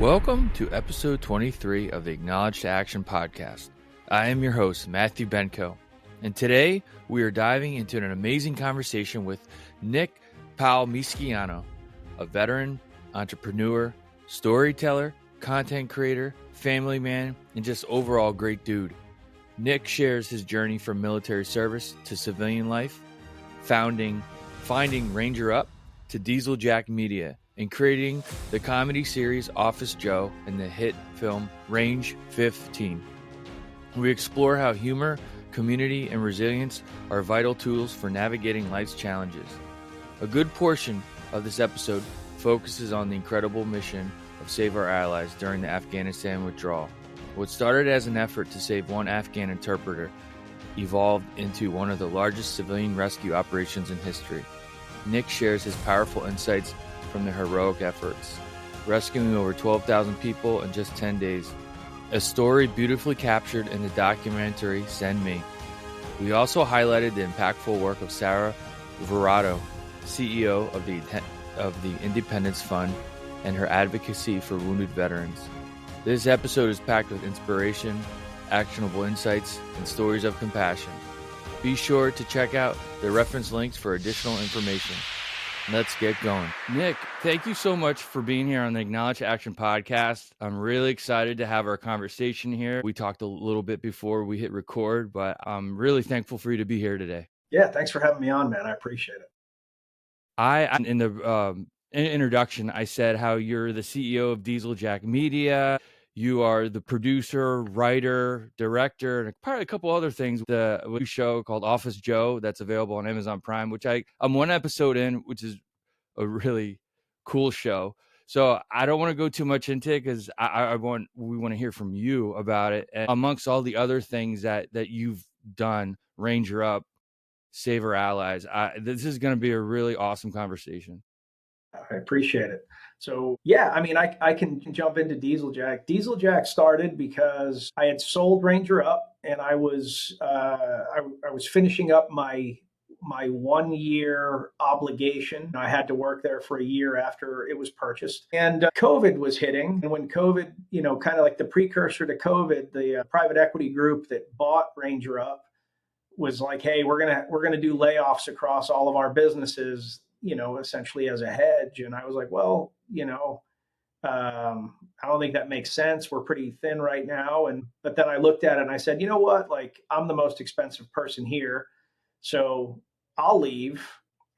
Welcome to episode 23 of the Acknowledge to Action podcast. I am your host, Matthew Benko, and today we are diving into an amazing conversation with Nick Palmisciano, a veteran, entrepreneur, storyteller, content creator, family man, and just overall great dude. Nick shares his journey from military service to civilian life, finding Ranger Up to Diesel Jack Media, and creating the comedy series Office Joe and the hit film Range 15. We explore how humor, community, and resilience are vital tools for navigating life's challenges. A good portion of this episode focuses on the incredible mission of Save Our Allies during the Afghanistan withdrawal. What started as an effort to save one Afghan interpreter evolved into one of the largest civilian rescue operations in history. Nick shares his powerful insights from their heroic efforts, rescuing over 12,000 people in just 10 days. A story beautifully captured in the documentary Send Me. We also highlighted the impactful work of Sarah Verrado, CEO of the Independence Fund, and her advocacy for wounded veterans. This episode is packed with inspiration, actionable insights, and stories of compassion. Be sure to check out the reference links for additional information. Let's get going. Nick, thank you so much for being here on the Acknowledge to Action podcast. I'm really excited to have our conversation here. We talked a little bit before we hit record, but I'm really thankful for you to be here today. Yeah, thanks for having me on, man. I appreciate it. In the introduction, I said how you're the CEO of Diesel Jack Media. You are the producer, writer, director, and probably a couple other things. The show called Office Joe that's available on Amazon Prime, which I'm one episode in, which is a really cool show. So I don't want to go too much into it because we want to hear from you about it. And amongst all the other things that you've done, Ranger Up, Save Our Allies, this is going to be a really awesome conversation. I appreciate it. So yeah, I mean, I can jump into Diesel Jack. Diesel Jack started because I had sold Ranger Up, and I was finishing up my 1 year obligation. I had to work there for a year after it was purchased, and COVID was hitting. And when COVID, kind of like the precursor to COVID, the private equity group that bought Ranger Up was like, "Hey, we're gonna do layoffs across all of our businesses." Essentially as a hedge. And I was like, well, I don't think that makes sense. We're pretty thin right now. But then I looked at it and I said, you know what? Like, I'm the most expensive person here. So I'll leave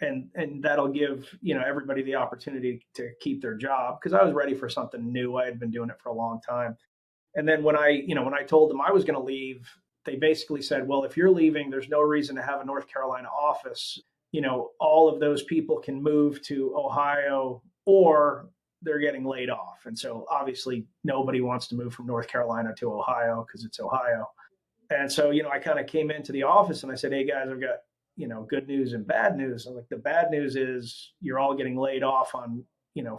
and that'll give, everybody the opportunity to keep their job, because I was ready for something new. I had been doing it for a long time. And then when I told them I was going to leave, they basically said, well, if you're leaving, there's no reason to have a North Carolina office. All of those people can move to Ohio or they're getting laid off. And so obviously nobody wants to move from North Carolina to Ohio because it's Ohio. And so, I kind of came into the office and I said, hey guys, I've got, good news and bad news. And like, the bad news is you're all getting laid off on,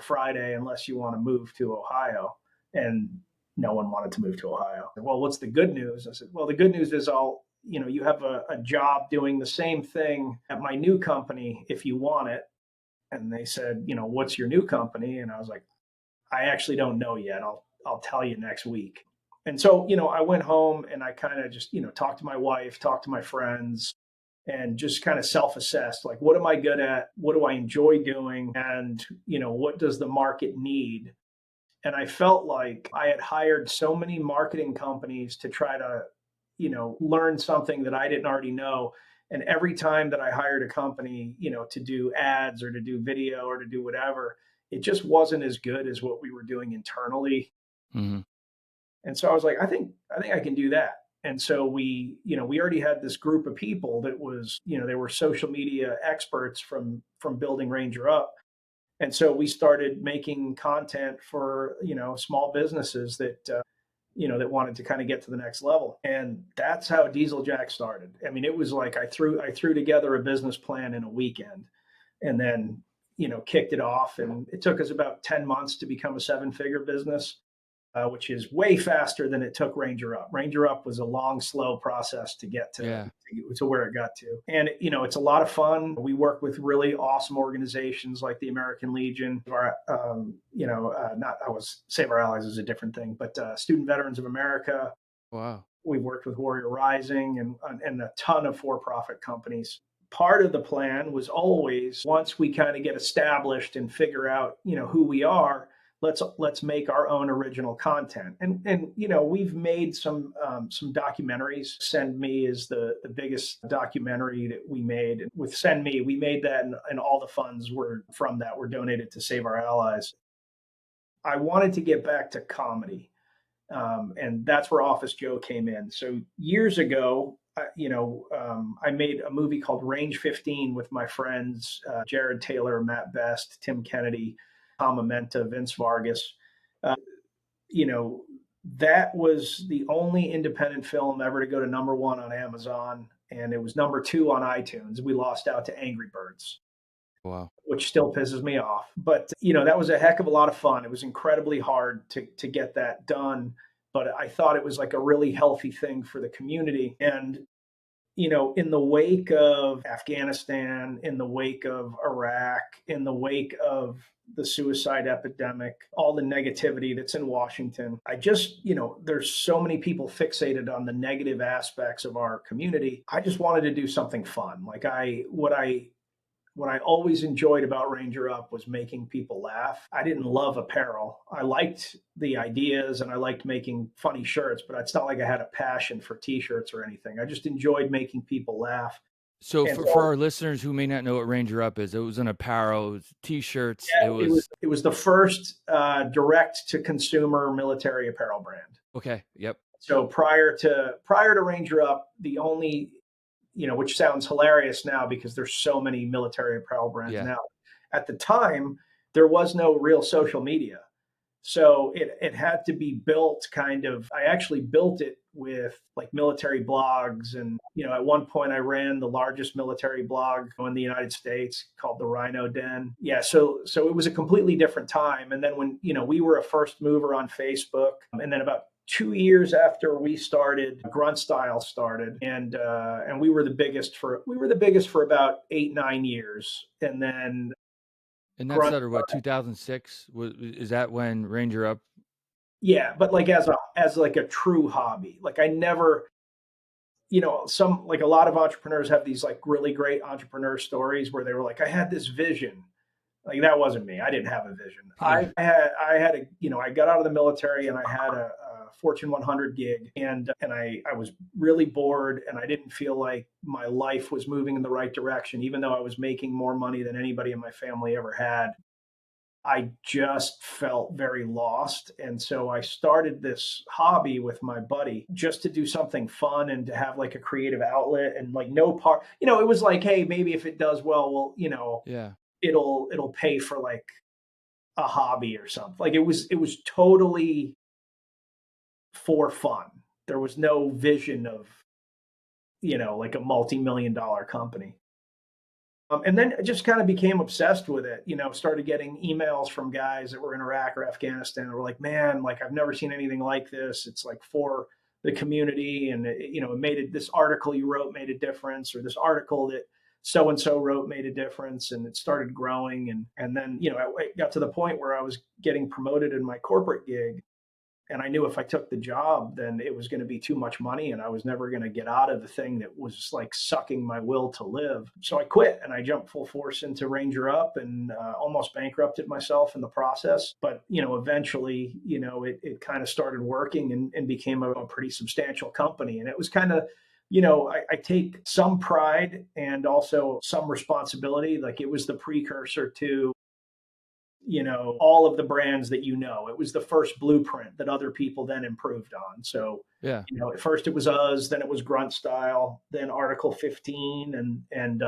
Friday, unless you want to move to Ohio. And no one wanted to move to Ohio. Well, what's the good news? I said, well, the good news is you have a job doing the same thing at my new company if you want it. And they said, what's your new company? And I was like, I actually don't know yet. I'll tell you next week. And so, I went home and I kind of just, talked to my wife, talked to my friends, and just kind of self-assessed, like, what am I good at? What do I enjoy doing? And, what does the market need? And I felt like I had hired so many marketing companies to try to learn something that I didn't already know. And every time that I hired a company, to do ads or to do video or to do whatever, it just wasn't as good as what we were doing internally. Mm-hmm. And so I was like, I think I can do that. And so we already had this group of people that was, they were social media experts from building Ranger Up. And so we started making content for, small businesses that, that wanted to kind of get to the next level. And that's how Diesel Jack started. I mean, it was like I threw together a business plan in a weekend and then, kicked it off. And it took us about 10 months to become a 7-figure business. which is way faster than it took Ranger Up. Ranger Up was a long, slow process to get Yeah. to where it got to. And, it's a lot of fun. We work with really awesome organizations like the American Legion, our, not, I was Save Our Allies is a different thing, but Student Veterans of America. Wow. We've worked with Warrior Rising and a ton of for-profit companies. Part of the plan was always, once we kind of get established and figure out, who we are, let's make our own original content. And we've made some documentaries. Send Me is the biggest documentary that we made. With Send Me, we made that, and all the funds were donated to Save Our Allies. I wanted to get back to comedy, and that's where Office Joe came in. So years ago, I made a movie called Range 15 with my friends Jared Taylor, Matt Best, Tim Kennedy, Tom Amenta, Vince Vargas. Uh, you know, that was the only independent film ever to go to number one on Amazon, and it was number two on iTunes. We lost out to Angry Birds, Wow. which still pisses me off. But that was a heck of a lot of fun. It was incredibly hard to get that done, but I thought it was like a really healthy thing for the community. And in the wake of Afghanistan, in the wake of Iraq, in the wake of the suicide epidemic, all the negativity that's in Washington, I just, there's so many people fixated on the negative aspects of our community. I just wanted to do something fun. Like what I always enjoyed about Ranger Up was making people laugh. I didn't love apparel. I liked the ideas and I liked making funny shirts, but it's not like I had a passion for t-shirts or anything. I just enjoyed making people laugh. So And for our listeners who may not know what Ranger Up is, it was an apparel, it was t-shirts, it yeah, was it was the first direct to consumer military apparel brand. okay. Yep. So prior to Ranger Up, the only which sounds hilarious now because there's so many military apparel brands Yeah. now. At the time, there was no real social media. So it had to be built kind of, I actually built it with like military blogs. And, at one point I ran the largest military blog in the United States called the Rhino Den. Yeah. So it was a completely different time. And then when, we were a first mover on Facebook, and then about 2 years after we started, Grunt Style started, and we were the biggest for about 8-9 years, and then And that Grunt. started what, 2006? Is that when Ranger Up? Yeah, but like as like a true hobby. Like I never, some like a lot of entrepreneurs have these like really great entrepreneur stories where they were like, I had this vision. Like that wasn't me. I didn't have a vision. Yeah. I had a I got out of the military and I had a Fortune 100 gig, and I was really bored and I didn't feel like my life was moving in the right direction, even though I was making more money than anybody in my family ever had. I just felt very lost. And so I started this hobby with my buddy just to do something fun and to have like a creative outlet, and like no part, it was like, hey, maybe if it does well, Yeah. it'll pay for like a hobby or something. Like it was totally for fun. There was no vision of, like a multi-million dollar company. And then I just kind of became obsessed with it, started getting emails from guys that were in Iraq or Afghanistan that were like, man, like I've never seen anything like this. It's like for the community. And, it made it, this article you wrote made a difference, or this article that so and so wrote made a difference. And it started growing. And then, it got to the point where I was getting promoted in my corporate gig. And I knew if I took the job, then it was going to be too much money and I was never going to get out of the thing that was like sucking my will to live. So I quit and I jumped full force into Ranger Up, and almost bankrupted myself in the process. But, eventually, it kind of started working and became a pretty substantial company. And it was kind of, I take some pride and also some responsibility. Like it was the precursor to all of the brands that it was the first blueprint that other people then improved on. So Yeah. at first it was us, then it was Grunt Style, then Article 15 and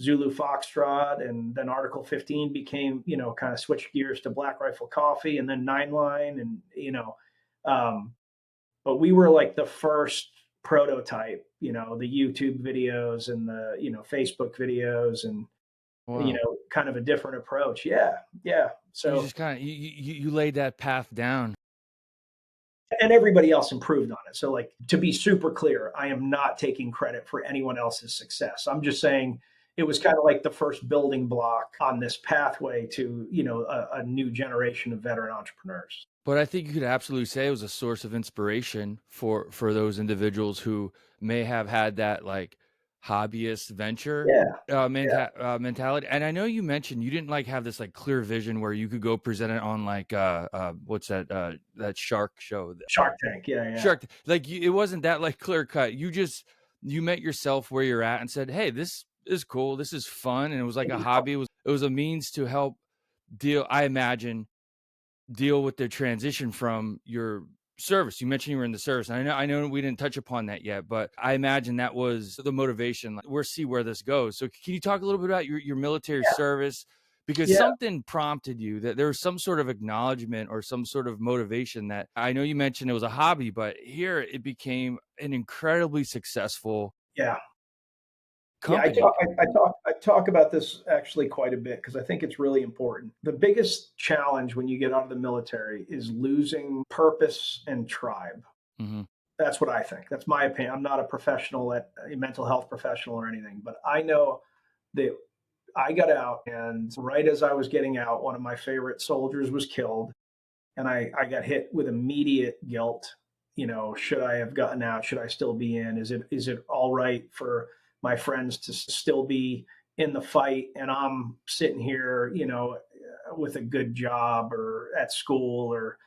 Zulu Foxtrot, and then Article 15 became, kind of switched gears to Black Rifle Coffee, and then Nine Line, and but we were like the first prototype, the YouTube videos and the Facebook videos, and Wow. kind of a different approach. Yeah. Yeah. You So just kind of you laid that path down. And everybody else improved on it. So, like, to be super clear, I am not taking credit for anyone else's success. I'm just saying it was kind of like the first building block on this pathway to, a new generation of veteran entrepreneurs. But I think you could absolutely say it was a source of inspiration for those individuals who may have had that like hobbyist venture Yeah, yeah, mentality. And I know you mentioned you didn't like have this like clear vision where you could go present it on like what's that shark show, Shark Tank. Yeah, yeah, Shark, like it wasn't that like clear cut. You met yourself where you're at and said, "Hey, this is cool. This is fun." And it was like a hobby. It was a means to help I imagine, deal with the transition from your service. You mentioned you were in the service. And I know we didn't touch upon that yet, but I imagine that was the motivation. Like, we'll see where this goes. So can you talk a little bit about your military service? Because yeah, something prompted you, that there was some sort of acknowledgement or some sort of motivation. That I know you mentioned it was a hobby, but here it became an incredibly successful yeah. Yeah, I company. talk, I talk about this actually quite a bit because I think it's really important. The biggest challenge when you get out of the military is losing purpose and tribe. Hmm. That's what I think. That's my opinion. I'm not a professional, a mental health professional or anything, but I know that I got out, and right as I was getting out, one of my favorite soldiers was killed, and I got hit with immediate guilt. Should I have gotten out? Should I still be in? Is it all right for my friends to still be in the fight, and I'm sitting here, with a good job or at school, or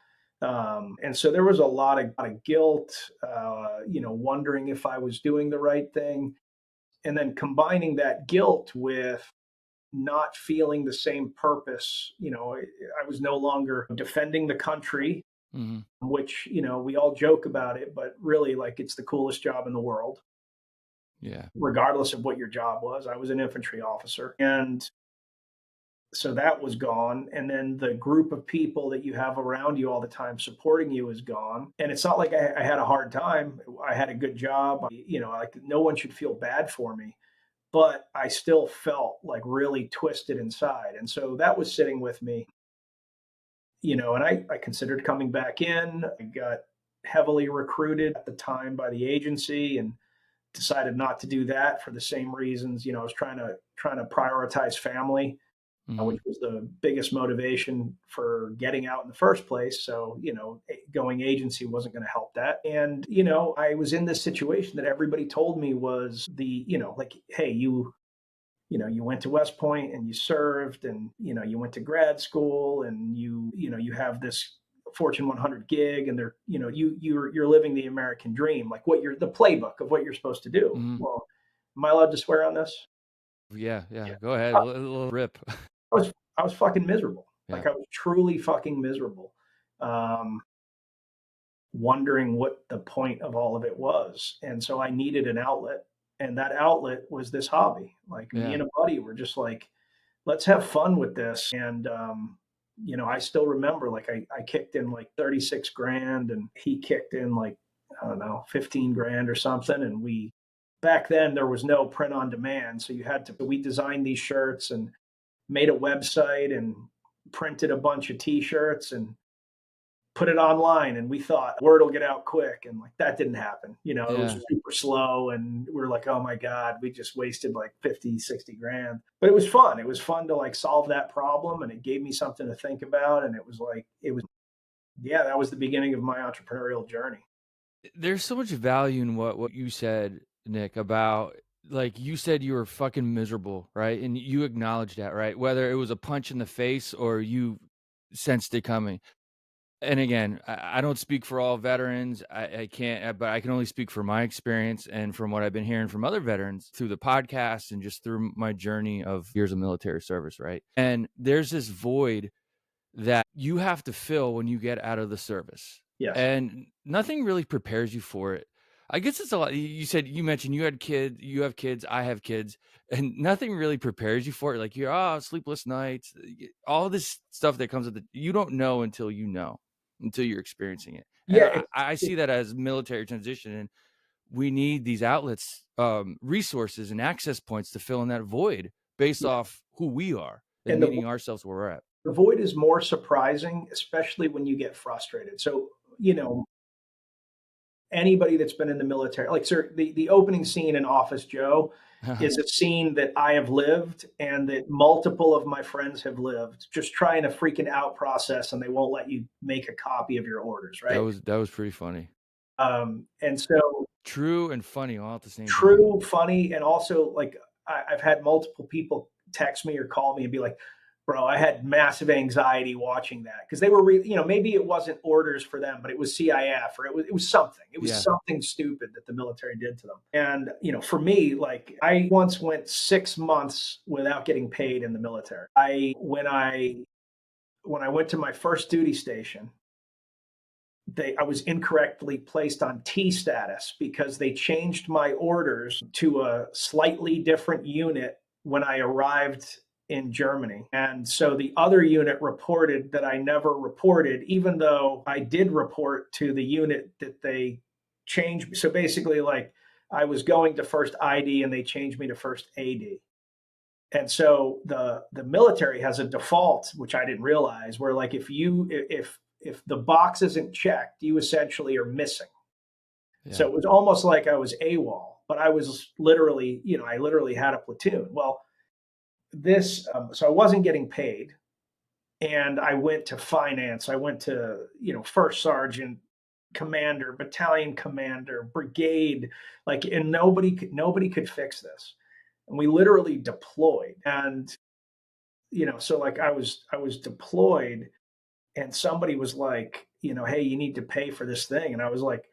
and so there was a lot of guilt, wondering if I was doing the right thing, and then combining that guilt with not feeling the same purpose. I was no longer defending the country, Hmm. which, we all joke about it, but really, like, it's the coolest job in the world, Yeah. regardless of what your job was. I was an infantry officer. And so that was gone. And then the group of people that you have around you all the time supporting you is gone. And it's not like I had a hard time. I had a good job. Like, no one should feel bad for me, but I still felt like really twisted inside. And so that was sitting with me, and I considered coming back in. I got heavily recruited at the time by the agency and decided not to do that for the same reasons. I was trying to prioritize family, Hmm. which was the biggest motivation for getting out in the first place. So, going agency wasn't going to help that. And, I was in this situation that everybody told me was like, hey, you went to West Point and you served, and, you went to grad school, and you have this Fortune 100 gig, and they're, you're living the American dream, like what you're the playbook of what you're supposed to do. Hmm. Well, am I allowed to swear on this? Yeah. Yeah. Yeah. Go ahead. I A little rip. was fucking miserable. Yeah. Like, I was truly fucking miserable. Um, Wondering what the point of all of it was. And so I needed an outlet. And that outlet was this hobby. Like, me Yeah. and a buddy were just like, let's have fun with this. And, I still remember, like, I kicked in like 36 grand, and he kicked in like, I don't know, 15 grand or something. And back then there was no print on demand. So we designed these shirts and made a website and printed a bunch of t-shirts and put it online, and we thought word will get out quick, and like that didn't happen. It was Yeah. super slow, and we are like, oh my god, we just wasted like 50, 60 grand. But it was fun to like solve that problem, and it gave me something to think about. And yeah, that was the beginning of my entrepreneurial journey. There's so much value in what you said, Nick, about like you said you were fucking miserable, right? And you acknowledged that, right? Whether it was a punch in the face or you sensed it coming. And again, I don't speak for all veterans. I can't, but I can only speak for my experience and from what I've been hearing from other veterans through the podcast and just through my journey of years of military service, right? And there's this void that you have to fill when you get out of the service. Yes. And nothing really prepares you for it. I guess it's a lot. You mentioned you had kids, you have kids, I have kids, and nothing really prepares you for it. Like sleepless nights, all this stuff that comes with it. You don't know until you know, until you're experiencing it. And Yeah, I see that as military transition, and we need these outlets, resources, and access points to fill in that void based yeah. off who we are and And meeting ourselves where we're at. the void is more surprising, especially when you get frustrated. So, anybody that's been in the military, like, sir, the opening scene in Office Joe is a scene that I have lived and that multiple of my friends have lived, just trying to freaking out process, and they won't let you make a copy of your orders, right? That was pretty funny. And so True and funny all at the same time. true, funny, and also like I've had multiple people text me or call me and be like, "Bro, I had massive anxiety watching that because they were, maybe it wasn't orders for them, but it was CIF or it was something. It was Yeah. something stupid that the military did to them. And for me, like I once went 6 months without getting paid in the military. When I went to my first duty station, I was incorrectly placed on T status because they changed my orders to a slightly different unit when I arrived in Germany. And so the other unit reported that I never reported, even though I did report to the unit that they changed. So basically, like I was going to first ID and they changed me to first AD. And so the military has a default, which I didn't realize, where like if the box isn't checked, you essentially are missing. So Yeah. it was almost like I was AWOL, but I was literally, I literally had a platoon. Well, so I wasn't getting paid, and I went to finance. I went to, first sergeant, commander, battalion commander, brigade, like, and nobody could fix this. And we literally deployed, and so like I was deployed, and somebody was like, hey, you need to pay for this thing, and I was like,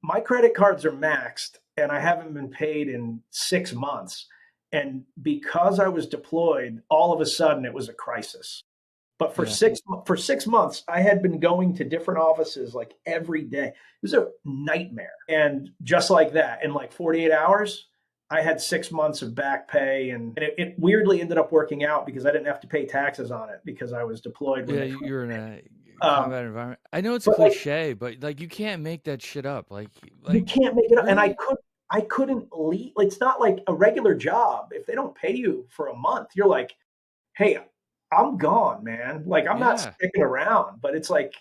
my credit cards are maxed and I haven't been paid in 6 months. And because I was deployed, all of a sudden it was a crisis. But for Yeah. 6 months, I had been going to different offices like every day. It was a nightmare. And just like that, in like 48 hours, I had 6 months of back pay, and it weirdly ended up working out because I didn't have to pay taxes on it because I was deployed when Yeah, they. you're in a Um, combat environment. I know it's a but like cliche, but like you can't make that shit up. you Like can't make it up, and really? I couldn't leave. Like, it's not like a regular job. If they don't pay you for a month, you're like, hey, I'm gone, man. Like I'm not Yeah. sticking around. But it's like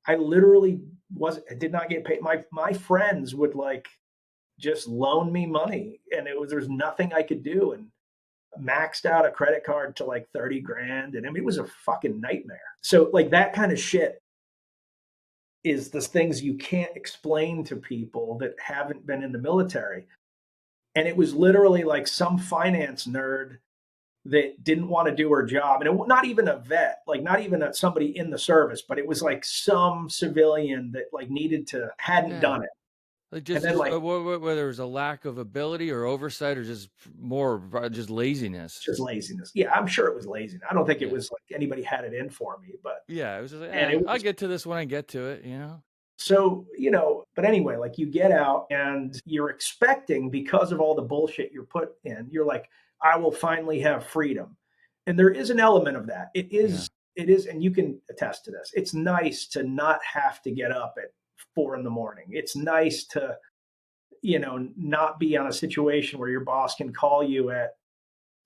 I literally I did not get paid. My friends would like just loan me money, and there's nothing I could do, and maxed out a credit card to like 30 grand, and I mean it was a fucking nightmare. So like that kind of shit is the things you can't explain to people that haven't been in the military. And it was literally like some finance nerd that didn't want to do her job, and not even a vet, like not even somebody in the service, but it was like some civilian that like hadn't Yeah. done it. Like And then like whether it was a lack of ability or oversight or just more just laziness. just laziness. Yeah, I'm sure it was laziness. I don't think it Yeah. was like anybody had it in for me, but Yeah, it was just like, and it I'll was. get to this when I get to it, you know? So, but anyway, like you get out and you're expecting, because of all the bullshit you're put in, you're like, I will finally have freedom. And there is an element of that. Yeah. It is, and you can attest to this. It's nice to not have to get up at 4 in the morning. It's nice to, not be on a situation where your boss can call you at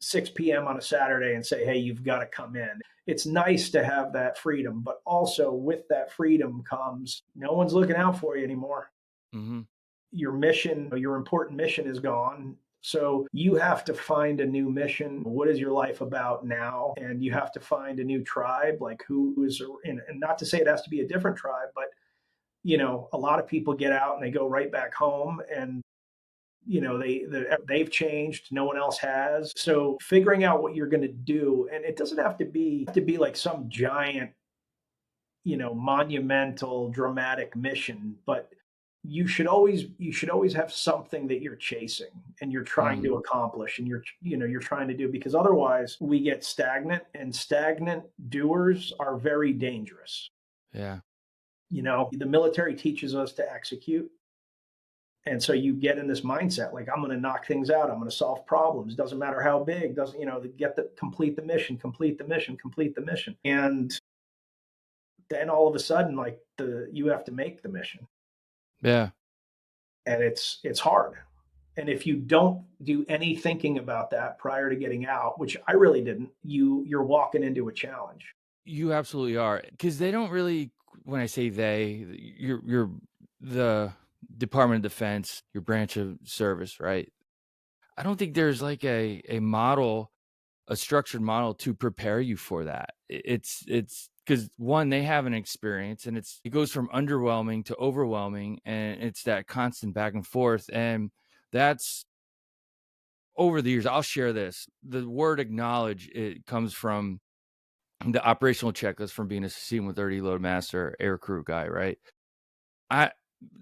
6 p.m. on a Saturday and say, hey, you've got to come in. It's nice to have that freedom, but also with that freedom comes no one's looking out for you anymore. Mhm. Your mission, your important mission is gone. So you have to find a new mission. What is your life about now? And you have to find a new tribe, like who is, and not to say it has to be a different tribe, but a lot of people get out and they go right back home, and they've changed, no one else has. So figuring out what you're going to do, and it doesn't have to be like some giant, monumental dramatic mission, but you should always have something that you're chasing and you're trying Mhm. to accomplish, and you're trying to do, because otherwise we get stagnant, and stagnant doers are very dangerous. Yeah. The military teaches us to execute. And so you get in this mindset, like, I'm going to knock things out. I'm going to solve problems. Doesn't matter how big, doesn't, complete the mission, complete the mission, complete the mission. And then all of a sudden, like you have to make the mission, Yeah. and it's hard. And if you don't do any thinking about that prior to getting out, which I really didn't, you're walking into a challenge. You absolutely are. Because they don't really when I say they, you're the Department of Defense, your branch of service, right? I don't think there's like a model, a structured model to prepare you for that. It's because one, they have an experience, and it goes from underwhelming to overwhelming, and it's that constant back and forth. And that's over the years. I'll share this. The word acknowledge, it comes from the operational checklist from being a C-130 load master air crew guy, right? I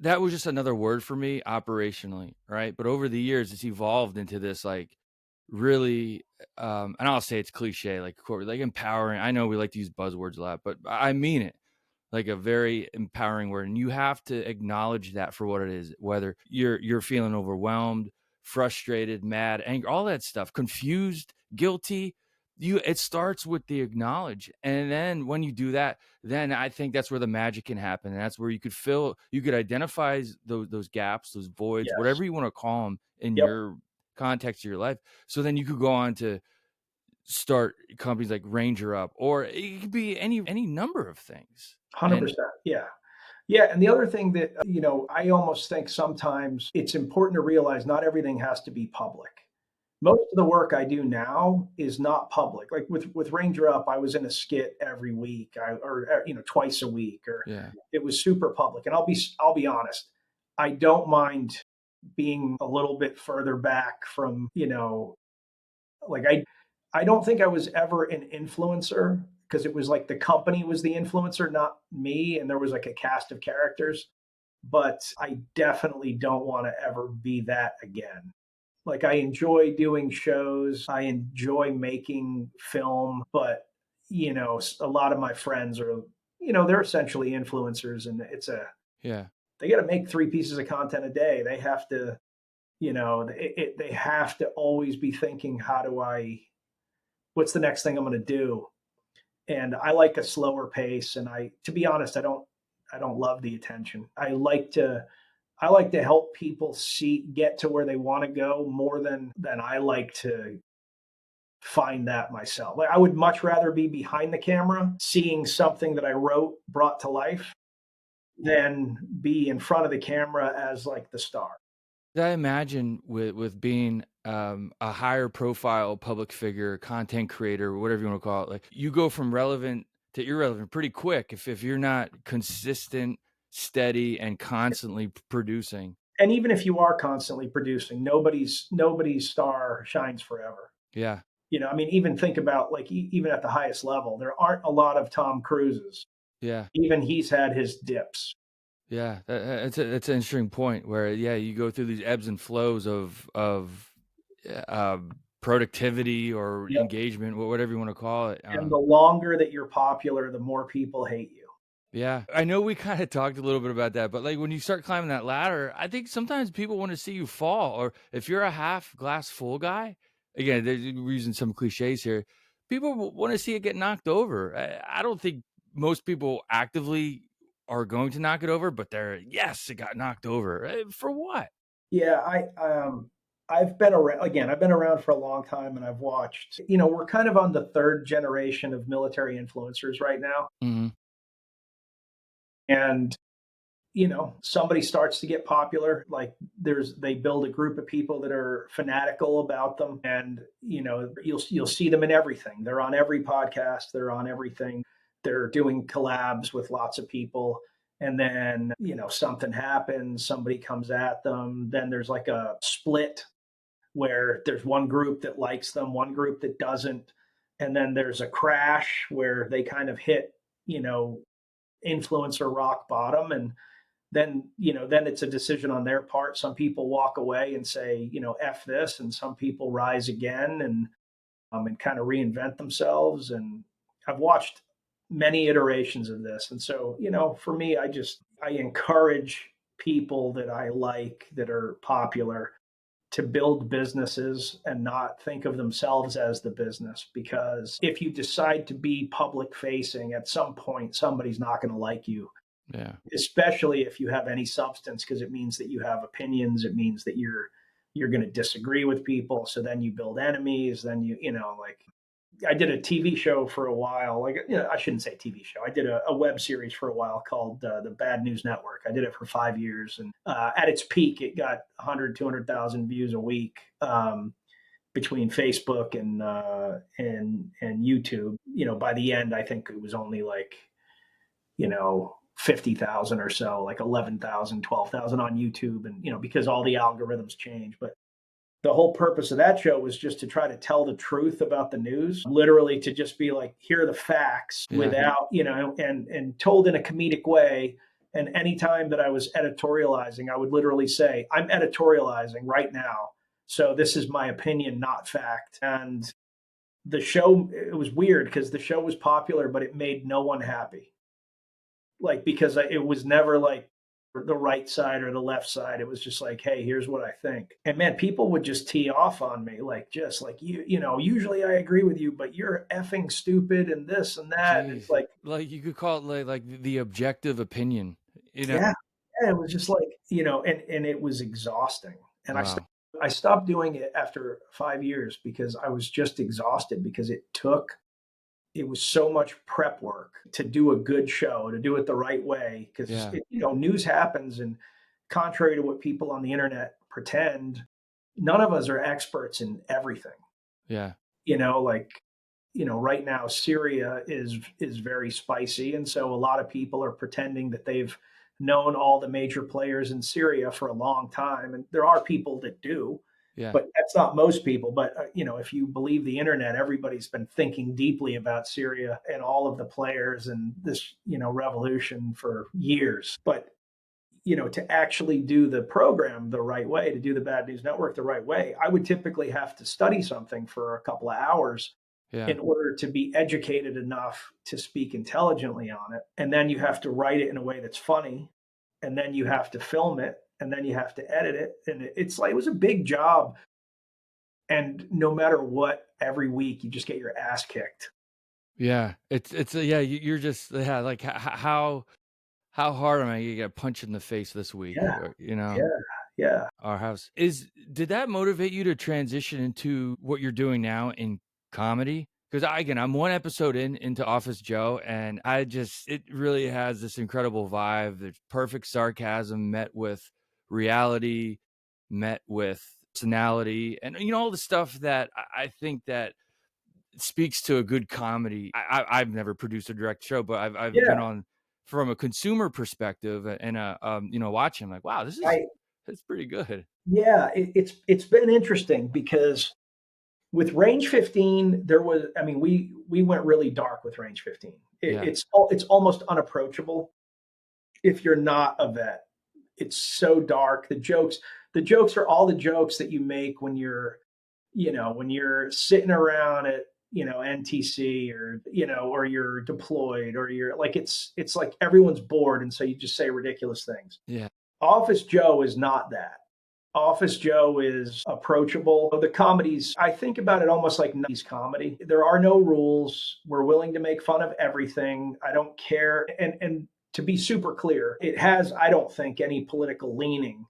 That was just another word for me operationally, right? But over the years, it's evolved into this like really, and I'll say it's cliche, like like empowering. I know we like to use buzzwords a lot, but I mean it, like a very empowering word. And you have to acknowledge that for what it is, whether you're feeling overwhelmed, frustrated, mad, angry, all that stuff, confused, guilty. It starts with the acknowledge. And then when you do that, then I think that's where the magic can happen. And that's where you could identify those gaps, those voids, Yes. whatever you want to call them in Yep. your context of your life. So then you could go on to start companies like Ranger Up, or it could be any number of things. And 100%. Yeah. Yeah, and the other thing that, I almost think sometimes it's important to realize not everything has to be public. Most of the work I do now is not public. Like with Ranger Up, I was in a skit every week, twice a week, or yeah, it was super public. And I'll be honest, I don't mind being a little bit further back from, like I don't think I was ever an influencer because it was like the company was the influencer, not me, and there was like a cast of characters. But I definitely don't want to ever be that again. Like I enjoy doing shows, I enjoy making film, but a lot of my friends are, they're essentially influencers, and yeah. they got to make 3 pieces of content a day. They have to, they have to always be thinking, what's the next thing I'm going to do? And I like a slower pace. And to be honest, I don't love the attention. I like to help people get to where they want to go more than I like to find that myself. Like I would much rather be behind the camera seeing something that I wrote brought to life than be in front of the camera as like the star. I imagine with being a higher profile public figure, content creator, whatever you want to call it, like you go from relevant to irrelevant pretty quick if you're not consistent, steady, and constantly producing. And even if you are constantly producing, nobody's star shines forever. Yeah, I mean, even think about like even at the highest level, there aren't a lot of Tom Cruises. yeah, Even he's had his dips. yeah. It's an interesting point where you go through these ebbs and flows of uh, productivity or Yep. engagement, whatever you want to call it. And the longer that you're popular, the more people hate you. Yeah, I know we kind of talked a little bit about that, but like when you start climbing that ladder, I think sometimes people want to see you fall. Or if you're a half glass full guy, again, we're using some cliches here. People want to see it get knocked over. I don't think most people actively are going to knock it over, but yes, it got knocked over. For what? Yeah, I've been around again. I've been around for a long time, and I've watched. We're kind of on the third generation of military influencers right now, Hmm. and somebody starts to get popular. Like they build a group of people that are fanatical about them, and you'll see them in everything. They're on every podcast. They're on everything. They're doing collabs with lots of people. And then, something happens, somebody comes at them. Then there's like a split where there's one group that likes them, one group that doesn't. And then there's a crash where they kind of hit, you know, influencer rock bottom. And then it's a decision on their part. Some people walk away and say, F this, and some people rise again and kind of reinvent themselves. And I've watched many iterations of this. And so, for me, I encourage people that I like that are popular to build businesses and not think of themselves as the business, because if you decide to be public facing, at some point somebody's not going to like you, Yeah. especially if you have any substance, because it means that you have opinions. It means that you're going to disagree with people, so then you build enemies. Then like I did a TV show for a while. Like, I shouldn't say TV show. I did a web series for a while called the Bad News Network. I did it for 5 years, and at its peak, it got 100, 200,000 views a week. Between Facebook and YouTube. By the end, I think it was only like 50,000 or so, like 11,000, 12,000 on YouTube, and because all the algorithms change. But the whole purpose of that show was just to try to tell the truth about the news, literally to just be like, here are the facts Yeah. without, and told in a comedic way. And anytime that I was editorializing, I would literally say, I'm editorializing right now. So this is my opinion, not fact. And the show, it was weird because the show was popular, but it made no one happy. Like, because it was never like the right side or the left side. It was just like, hey, here's what I think. And man, people would just tee off on me, like, just like, usually I agree with you, but you're effing stupid and this and that. And it's like you could call it like the objective opinion, yeah, it was just like, and it was exhausting. And Wow. I stopped doing it after 5 years because I was just exhausted because it was so much prep work to do a good show, to do it the right way. Because, Yeah. news happens. And contrary to what people on the internet pretend, none of us are experts in everything. Yeah. Like, right now, Syria is very spicy. And so a lot of people are pretending that they've known all the major players in Syria for a long time. And there are people that do. Yeah. But that's not most people. But if you believe the internet, everybody's been thinking deeply about Syria and all of the players and this, revolution for years. But to actually do the program the right way, to do the Bad News Network the right way, I would typically have to study something for a couple of hours Yeah. in order to be educated enough to speak intelligently on it. And then you have to write it in a way that's funny. And then you have to film it. And then you have to edit it. And it's like, it was a big job. And no matter what, every week you just get your ass kicked. Yeah. Yeah. You're just, yeah. Like how hard am I gonna get punched in the face this week? Yeah. Or, Yeah. Yeah. our house did that motivate you to transition into what you're doing now in comedy? Because I'm one episode into Office Joe, and it really has this incredible vibe. There's perfect sarcasm met with reality, met with personality, and all the stuff that I think that speaks to a good comedy. I've never produced a direct show, but I've been Yeah. on from a consumer perspective and watching, like, wow, I, it's pretty good. yeah. It's been interesting because with Range 15, we went really dark with Range 15. Yeah. It's almost unapproachable if you're not a vet. It's so dark. The jokes are all the jokes that you make when you're sitting around at NTC, or or you're deployed, or you're like, it's like everyone's bored, and so you just say ridiculous things. Yeah. Office Joe is not that. Office Joe is approachable. The comedies, I think about it almost like 90s comedy. There are no rules. We're willing to make fun of everything. I don't care. And to be super clear, it has, I don't think, any political leaning,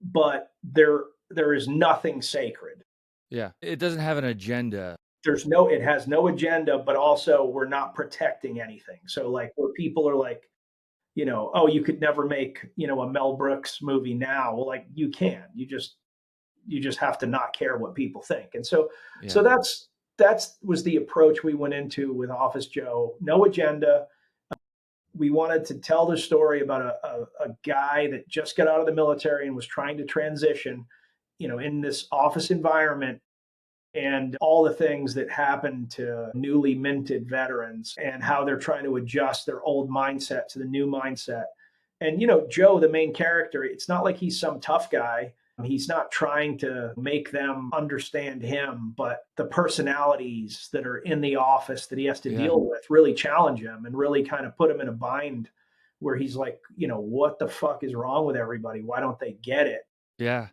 but there is nothing sacred. Yeah. It doesn't have an agenda. It has no agenda, but also we're not protecting anything. So like, where people are like, oh, you could never make, a Mel Brooks movie now. Well, like, you can. You just have to not care what people think. And so Yeah. that's was the approach we went into with Office Joe. No agenda. We wanted to tell the story about a guy that just got out of the military and was trying to transition, in this office environment, and all the things that happen to newly minted veterans and how they're trying to adjust their old mindset to the new mindset. And, Joe, the main character, it's not like he's some tough guy. He's not trying to make them understand him, but the personalities that are in the office that he has to Yeah. deal with really challenge him and really kind of put him in a bind where he's like, what the fuck is wrong with everybody? Why don't they get it? Yeah.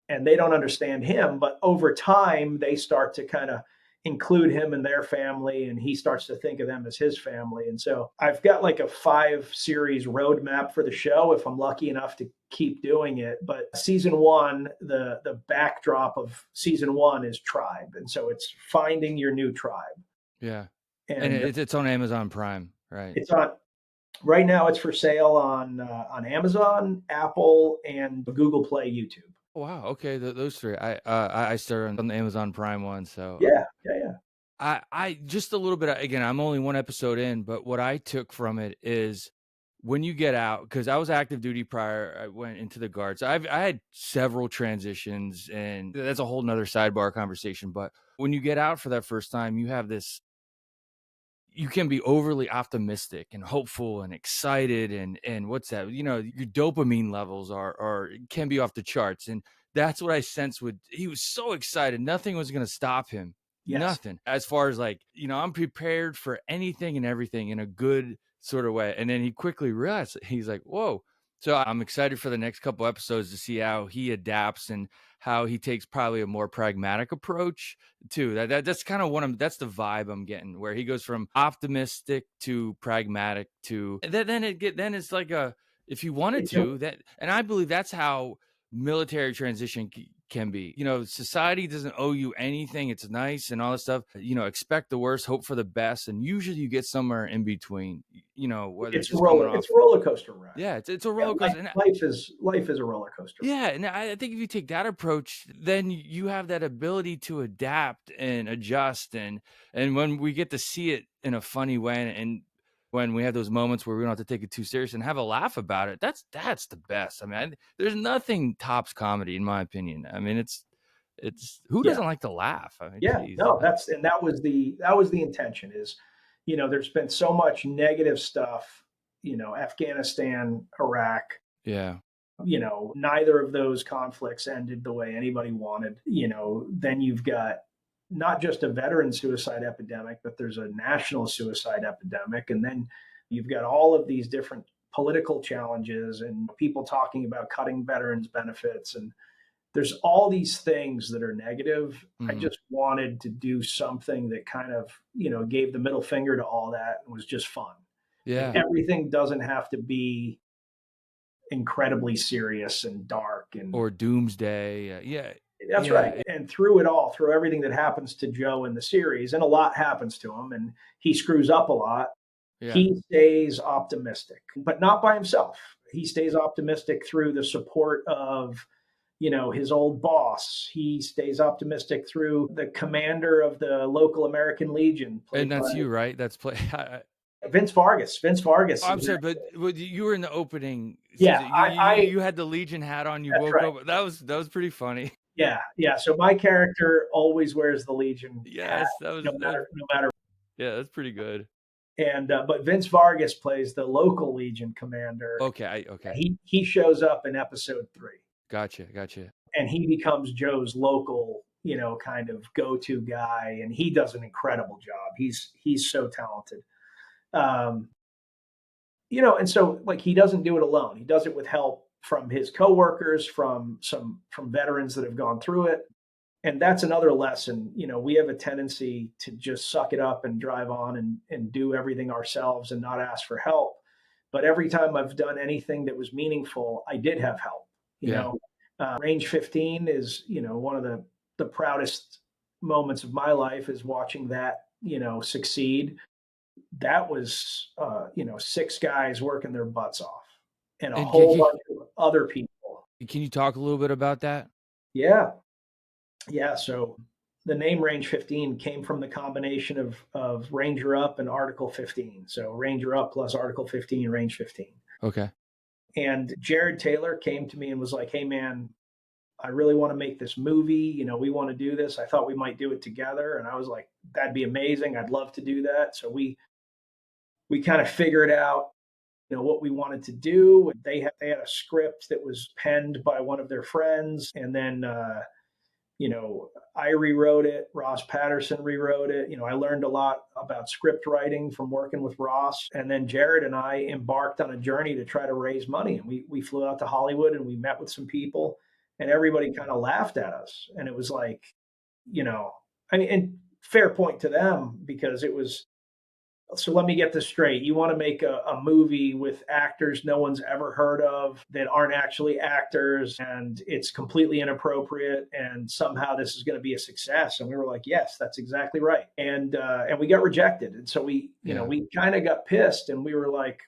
And they don't understand him. But over time, they start to kind of include him in their family, and he starts to think of them as his family. And so I've got like a 5-series roadmap for the show if I'm lucky enough to keep doing it. But season one, the backdrop of season one is tribe. And so it's finding your new tribe. Yeah. And And it's on Amazon Prime, right? it's on right now. It's for sale on Amazon, Apple, and Google Play, YouTube. Oh, wow, okay, those 3. I started on the Amazon Prime one, so Yeah, yeah, yeah. I just a little bit again, I'm only 1 episode in, but what I took from it is when you get out, because I was active duty prior, I went into the guards. I had several transitions, and that's a whole nother sidebar conversation, but when you get out for that first time, you have this you can be overly optimistic and hopeful and excited and what's that? Your dopamine levels are can be off the charts. And that's what I sense with he was so excited. Nothing was gonna stop him. Yes. Nothing. As far as like, I'm prepared for anything and everything in a good sort of way. And then he quickly realized he's like, whoa. So I'm excited for the next couple episodes to see how he adapts and how he takes probably a more pragmatic approach too. That's kind of that's the vibe I'm getting, where he goes from optimistic to pragmatic to then it's like a if you wanted It's a to that, and I believe that's how military transition can be. Society doesn't owe you anything. It's nice and all this stuff. Expect the worst, hope for the best, and usually you get somewhere in between. Whether it's just coming off. it's a roller coaster ride. Yeah, it's a Yeah, roller coaster. And life is a roller coaster ride. yeah, and I think if you take that approach, then you have that ability to adapt and adjust, and when we get to see it in a funny way, and when we have those moments where we don't have to take it too serious and have a laugh about it, that's the best. I mean, there's nothing tops comedy in my opinion. I mean, it's who Yeah. doesn't like to laugh? I mean, Yeah, geez, no, that was the intention is, there's been so much negative stuff, Afghanistan, Iraq, yeah, neither of those conflicts ended the way anybody wanted. Then you've got not just a veteran suicide epidemic, but there's a national suicide epidemic. And then you've got all of these different political challenges and people talking about cutting veterans benefits, and there's all these things that are negative. I hmm, just wanted to do something that kind of, gave the middle finger to all that and was just fun. Like yeah, everything doesn't have to be incredibly serious and dark. And or doomsday, yeah, that's right. yeah, And through it all, through everything that happens to Joe in the series, and a lot happens to him, and he screws up a lot, yeah. he stays optimistic, but not by himself. He stays optimistic through the support of, his old boss. He stays optimistic through the commander of the local American Legion, And played by that's you, right? That's play. Vince Vargas. Vince Vargas I'm is sorry, but you were in the opening yeah, season. You had the Legion hat on. You that's woke right. up. That was pretty funny. Yeah, yeah. So my character always wears the Legion hat, Yes, no matter. yeah, that's pretty good. And but Vince Vargas plays the local Legion commander. Okay, okay, He shows up in episode 3, gotcha. and he becomes Joe's local, kind of go-to guy, and he does an incredible job. He's so talented. Um, and so like he doesn't do it alone. He does it with help from his coworkers, from veterans that have gone through it. And that's another lesson. We have a tendency to just suck it up and drive on and do everything ourselves and not ask for help. But every time I've done anything that was meaningful, I did have help. You Yeah, know, Range 15 is, one of the proudest moments of my life is watching that, succeed. That was, 6 guys working their butts off and a and whole bunch of other people. can you talk a little bit about that? Yeah. Yeah. So the name Range 15 came from the combination of Ranger Up and Article 15. So Ranger Up plus Article 15, Range 15. Okay, And Jared Taylor came to me and was like, "Hey, man, I really want to make this movie. We want to do this. I thought we might do it together." And I was like, "That'd be amazing. I'd love to do that." So we kind of figured out, what we wanted to do. They had a script that was penned by one of their friends, and then I rewrote it. Ross Patterson rewrote it. I learned a lot about script writing from working with Ross. And then Jared and I embarked on a journey to try to raise money. And we flew out to Hollywood and we met with some people, and everybody kind of laughed at us. And it was like, you know, I mean, and fair point to them because it was So let me get this straight. You want to make a movie with actors no one's ever heard of that aren't actually actors, and it's completely inappropriate, and somehow this is going to be a success. And we were like, yes, that's exactly right. And we got rejected. And so Yeah. we kind of got pissed, and we were like,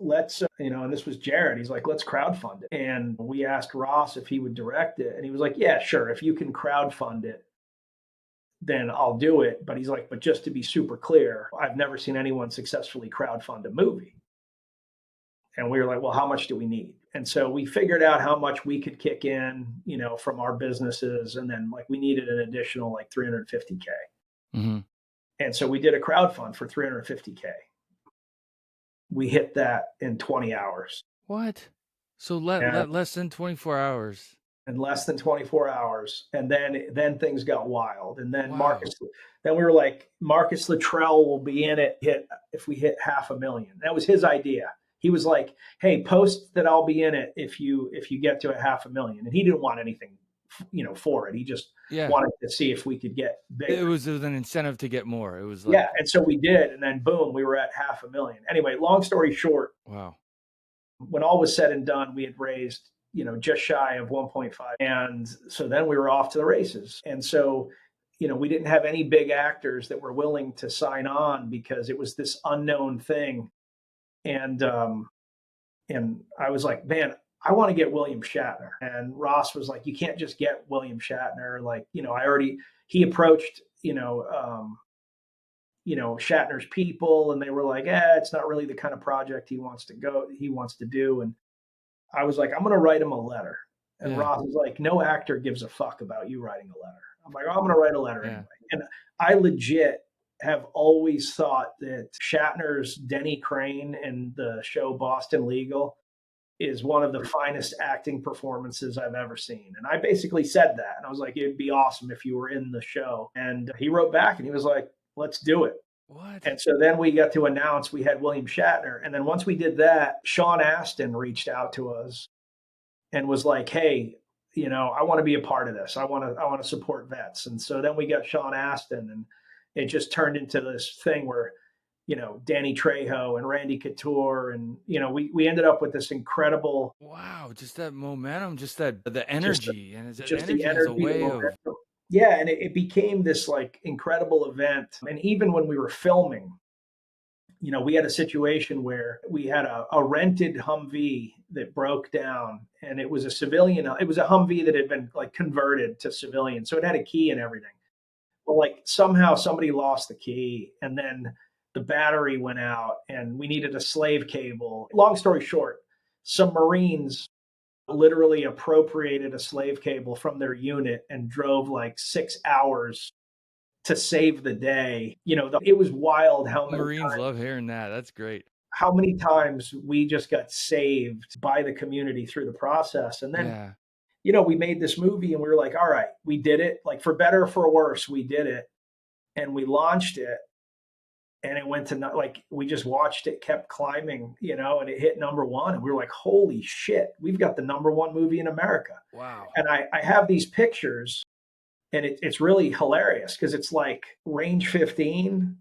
let's and this was Jared. He's like, let's crowdfund it. And we asked Ross if he would direct it, and he was like, yeah, sure, if you can crowdfund it, then I'll do it. But he's like, but just to be super clear, I've never seen anyone successfully crowdfund a movie. And we were like, well, how much do we need? And so we figured out how much we could kick in, from our businesses. And then like we needed an additional like 350K. Mm-hmm. And so we did a crowdfund for 350K. We hit that in 20 hours. What? So And less than 24 hours. in less than 24 hours. And then things got wild. And then Wow. then we were like, Marcus Luttrell will be in it if we hit 500,000. That was his idea. He was like, hey, post that I'll be in it if you get to 500,000. And he didn't want anything, for it. He just Yeah. wanted to see if we could get bigger. It was an incentive to get more. It was like, Yeah. And so we did. And then boom, we were at 500,000. Anyway, long story short, wow. when all was said and done, we had raised, just shy of 1.5. And so then we were off to the races. And so, we didn't have any big actors that were willing to sign on because it was this unknown thing. And I was like, man, I want to get William Shatner. And Ross was like, you can't just get William Shatner. Like, he approached, Shatner's people, and they were like, it's not really the kind of project he wants to do. And I was like, I'm going to write him a letter. And Yeah. Ross was like, no actor gives a fuck about you writing a letter. I'm like, oh, I'm going to write a letter Yeah. anyway. And I legit have always thought that Shatner's Denny Crane in the show Boston Legal is one of the finest acting performances I've ever seen. And I basically said that. And I was like, it'd be awesome if you were in the show. And he wrote back and he was like, let's do it. What? And so then we got to announce we had William Shatner. And then once we did that, Sean Astin reached out to us and was like, hey, I want to be a part of this. I want to support vets. And so then we got Sean Astin, and it just turned into this thing where, Danny Trejo and Randy Couture. And, we ended up with this incredible. Wow. Just that momentum, just that the energy. And Just the energy has a energy, the way of, momentum. Yeah. And it became this like incredible event. And even when we were filming, we had a situation where we had a rented Humvee that broke down, and it was a civilian. It was a Humvee that had been like converted to civilian. So it had a key and everything. Well, like somehow somebody lost the key, and then the battery went out, and we needed a slave cable. Long story short, some Marines literally appropriated a slave cable from their unit and drove like 6 hours to save the day. It was wild Marines love hearing that. That's great. how many times we just got saved by the community through the process. And then, Yeah. we made this movie and we were like, all right, we did it. Like for better or for worse, we did it. And we launched it, and it went to like, we just watched it kept climbing, and it hit number one. And we were like, holy shit, we've got the number one movie in America. Wow. And I have these pictures, and it's really hilarious because it's like Range 15,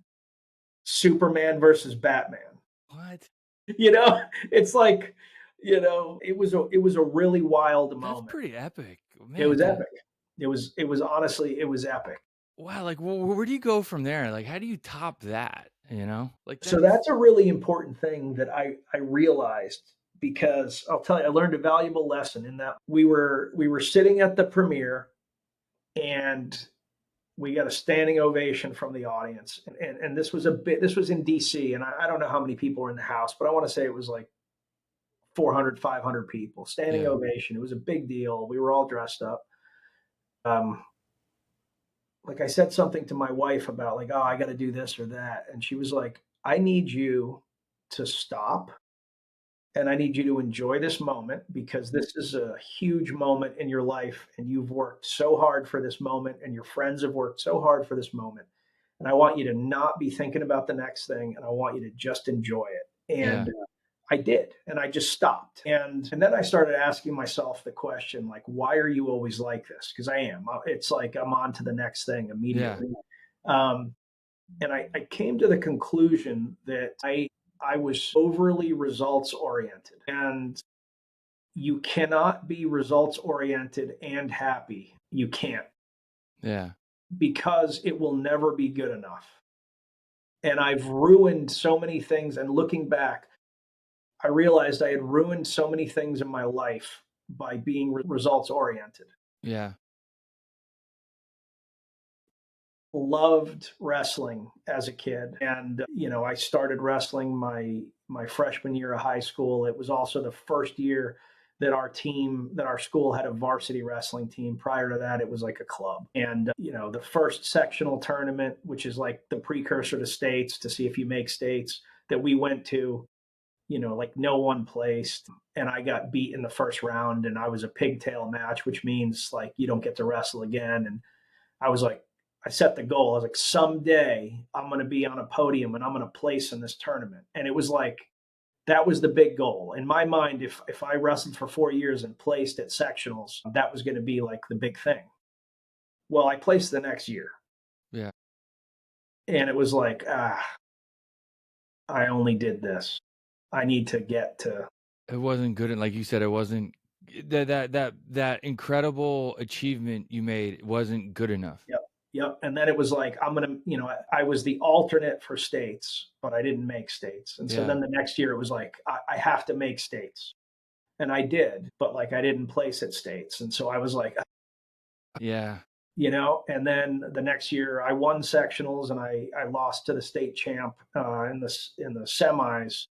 Superman versus Batman. What? It's like, it was a really wild That's moment. pretty epic. Man, It was epic. It was honestly, it was epic. Wow. Like, where do you go from there? Like, how do you top that? Like So that's a really important thing that I realized, because I'll tell you, I learned a valuable lesson in that we were sitting at the premiere, and we got a standing ovation from the audience. And this was in DC, and I don't know how many people were in the house, but I want to say it was like 400, 500 people, standing Yeah. ovation. It was a big deal. We were all dressed up. Like I said something to my wife about like, oh, I got to do this or that. And she was like, I need you to stop, and I need you to enjoy this moment, because this is a huge moment in your life, and you've worked so hard for this moment, and your friends have worked so hard for this moment. And I want you to not be thinking about the next thing, and I want you to just enjoy it. And Yeah. I did, and I just stopped. And then I started asking myself the question, like, why are you always like this? Because I am. It's like I'm on to the next thing immediately. And I came to the conclusion that I was overly results oriented. And you cannot be results oriented and happy. You can't, Yeah. because it will never be good enough. And I've ruined so many things. And looking back, I realized I had ruined so many things in my life by being results oriented. Yeah. Loved wrestling as a kid, and I started wrestling my freshman year of high school. It was also the first year that our school had a varsity wrestling team. Prior to that, it was like a club. And the first sectional tournament, which is like the precursor to states, to see if you make states, that we went to, like no one placed, and I got beat in the first round, and I was a pigtail match, which means like you don't get to wrestle again. And I was like, I set the goal. I was like, someday I'm going to be on a podium and I'm going to place in this tournament. And it was like, that was the big goal in my mind. If I wrestled for 4 years and placed at sectionals, that was going to be like the big thing. Well, I placed the next year, Yeah. and it was like, I only did this. I need to get to. It wasn't good. And like you said, it wasn't that incredible achievement you made wasn't good enough. Yep. Yep. And then it was like, I'm going to, I was the alternate for states, but I didn't make states. And so Yeah. then the next year it was like, I have to make states. And I did, but like I didn't place at states. And so I was like, Yeah. and then the next year I won sectionals, and I lost to the state champ in the semis,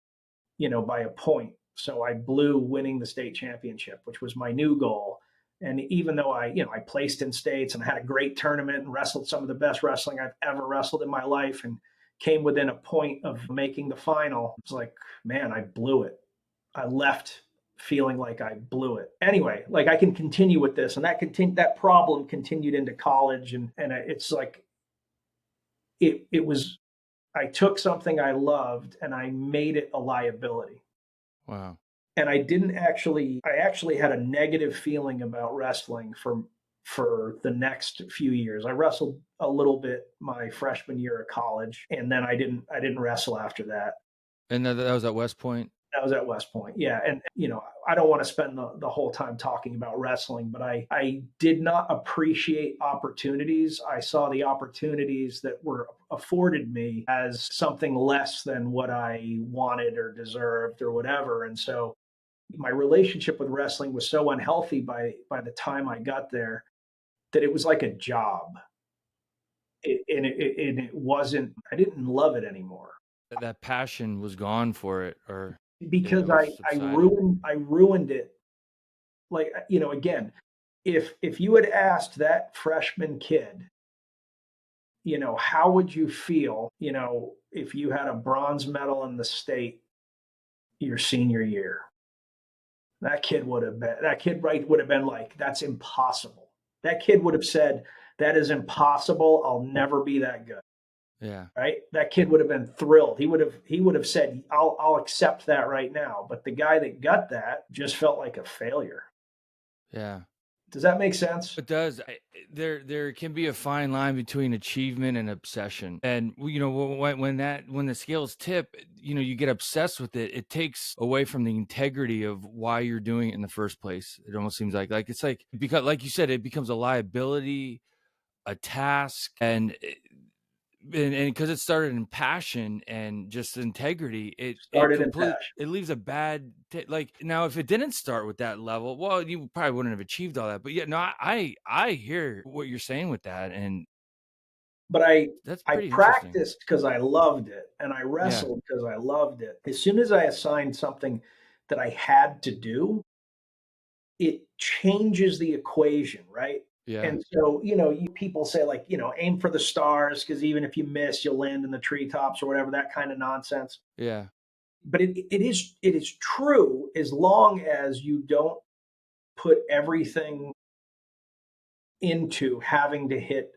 by a point. So I blew winning the state championship, which was my new goal. And even though I placed in states and had a great tournament and wrestled some of the best wrestling I've ever wrestled in my life and came within a point of making the final, it's like, man, I blew it. I left feeling like I blew it. Anyway, like I can continue with this, and that problem continued into college, and it's like it was. I took something I loved and I made it a liability. Wow. And I actually had a negative feeling about wrestling for the next few years. I wrestled a little bit my freshman year of college, and then I didn't wrestle after that. And that was at West Point. That was at West Point. Yeah. And I don't want to spend the whole time talking about wrestling, but I did not appreciate opportunities. I saw the opportunities that were afforded me as something less than what I wanted or deserved or whatever. And so my relationship with wrestling was so unhealthy by the time I got there, that it was like a job. And it wasn't. I didn't love it anymore, That passion was gone for it, or because or I subsided. ruined it. Like, again, if you had asked that freshman kid, how would you feel, if you had a bronze medal in the state your senior year? That kid right would have been like, that's impossible. That kid would have said, that is impossible. I'll never be that good. Yeah. Right? That kid would have been thrilled. He would have said, I'll accept that right now. But the guy that got that just felt like a failure. Yeah. Does that make sense? It does. There can be a fine line between achievement and obsession, and when the scales tip, you get obsessed with it. It takes away from the integrity of why you're doing it in the first place. It almost seems like it's like, because, like you said, it becomes a liability, a task, and because it started in passion and just integrity, it Started in complete passion. it leaves a bad like. Now, if it didn't start with that level, well, you probably wouldn't have achieved all that. But yeah, no, I hear what you're saying with that, and But I that's I pretty interesting. practiced because I loved it, and I Yeah. wrestled because I loved it. As soon as I assigned something that I had to do, it changes the equation, right? Yeah. And so, people say, like, aim for the stars, because even if you miss, you'll land in the treetops or whatever, that kind of nonsense. Yeah. But it is true, as long as you don't put everything into having to hit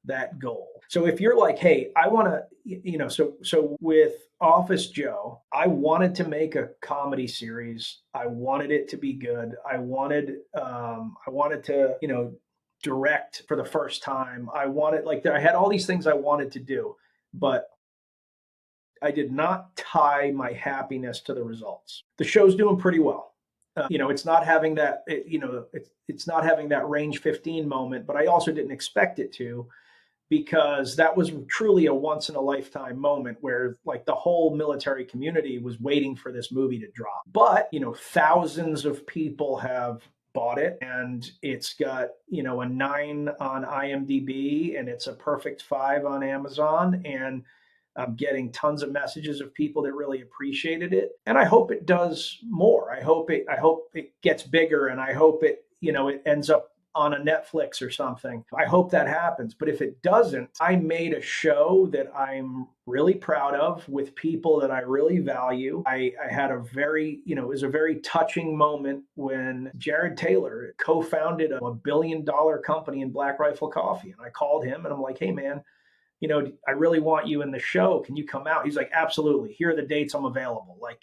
that goal. So if you're like, hey, I want to, so with Office Joe, I wanted to make a comedy series. I wanted it to be good. I wanted to, direct for the first time. I had all these things I wanted to do. but I did not tie my happiness to the results. The show's doing pretty well. It's not having that, it's not having that range 15 moment, but I also didn't expect it to, because that was truly a once in a lifetime moment where like the whole military community was waiting for this movie to drop. But, thousands of people have bought it, and it's got, a 9 on IMDb, and it's a perfect 5 on Amazon. And I'm getting tons of messages of people that really appreciated it, and I hope it does more. I hope it gets bigger, and I hope it ends up on a Netflix or something. I hope that happens. But if it doesn't, I made a show that I'm really proud of with people that I really value. I had a very, it was a very touching moment when Jared Taylor co-founded $1 billion company in Black Rifle Coffee. And I called him and I'm like, hey man, I really want you in the show. Can you come out? He's like, absolutely. Here are the dates I'm available. Like,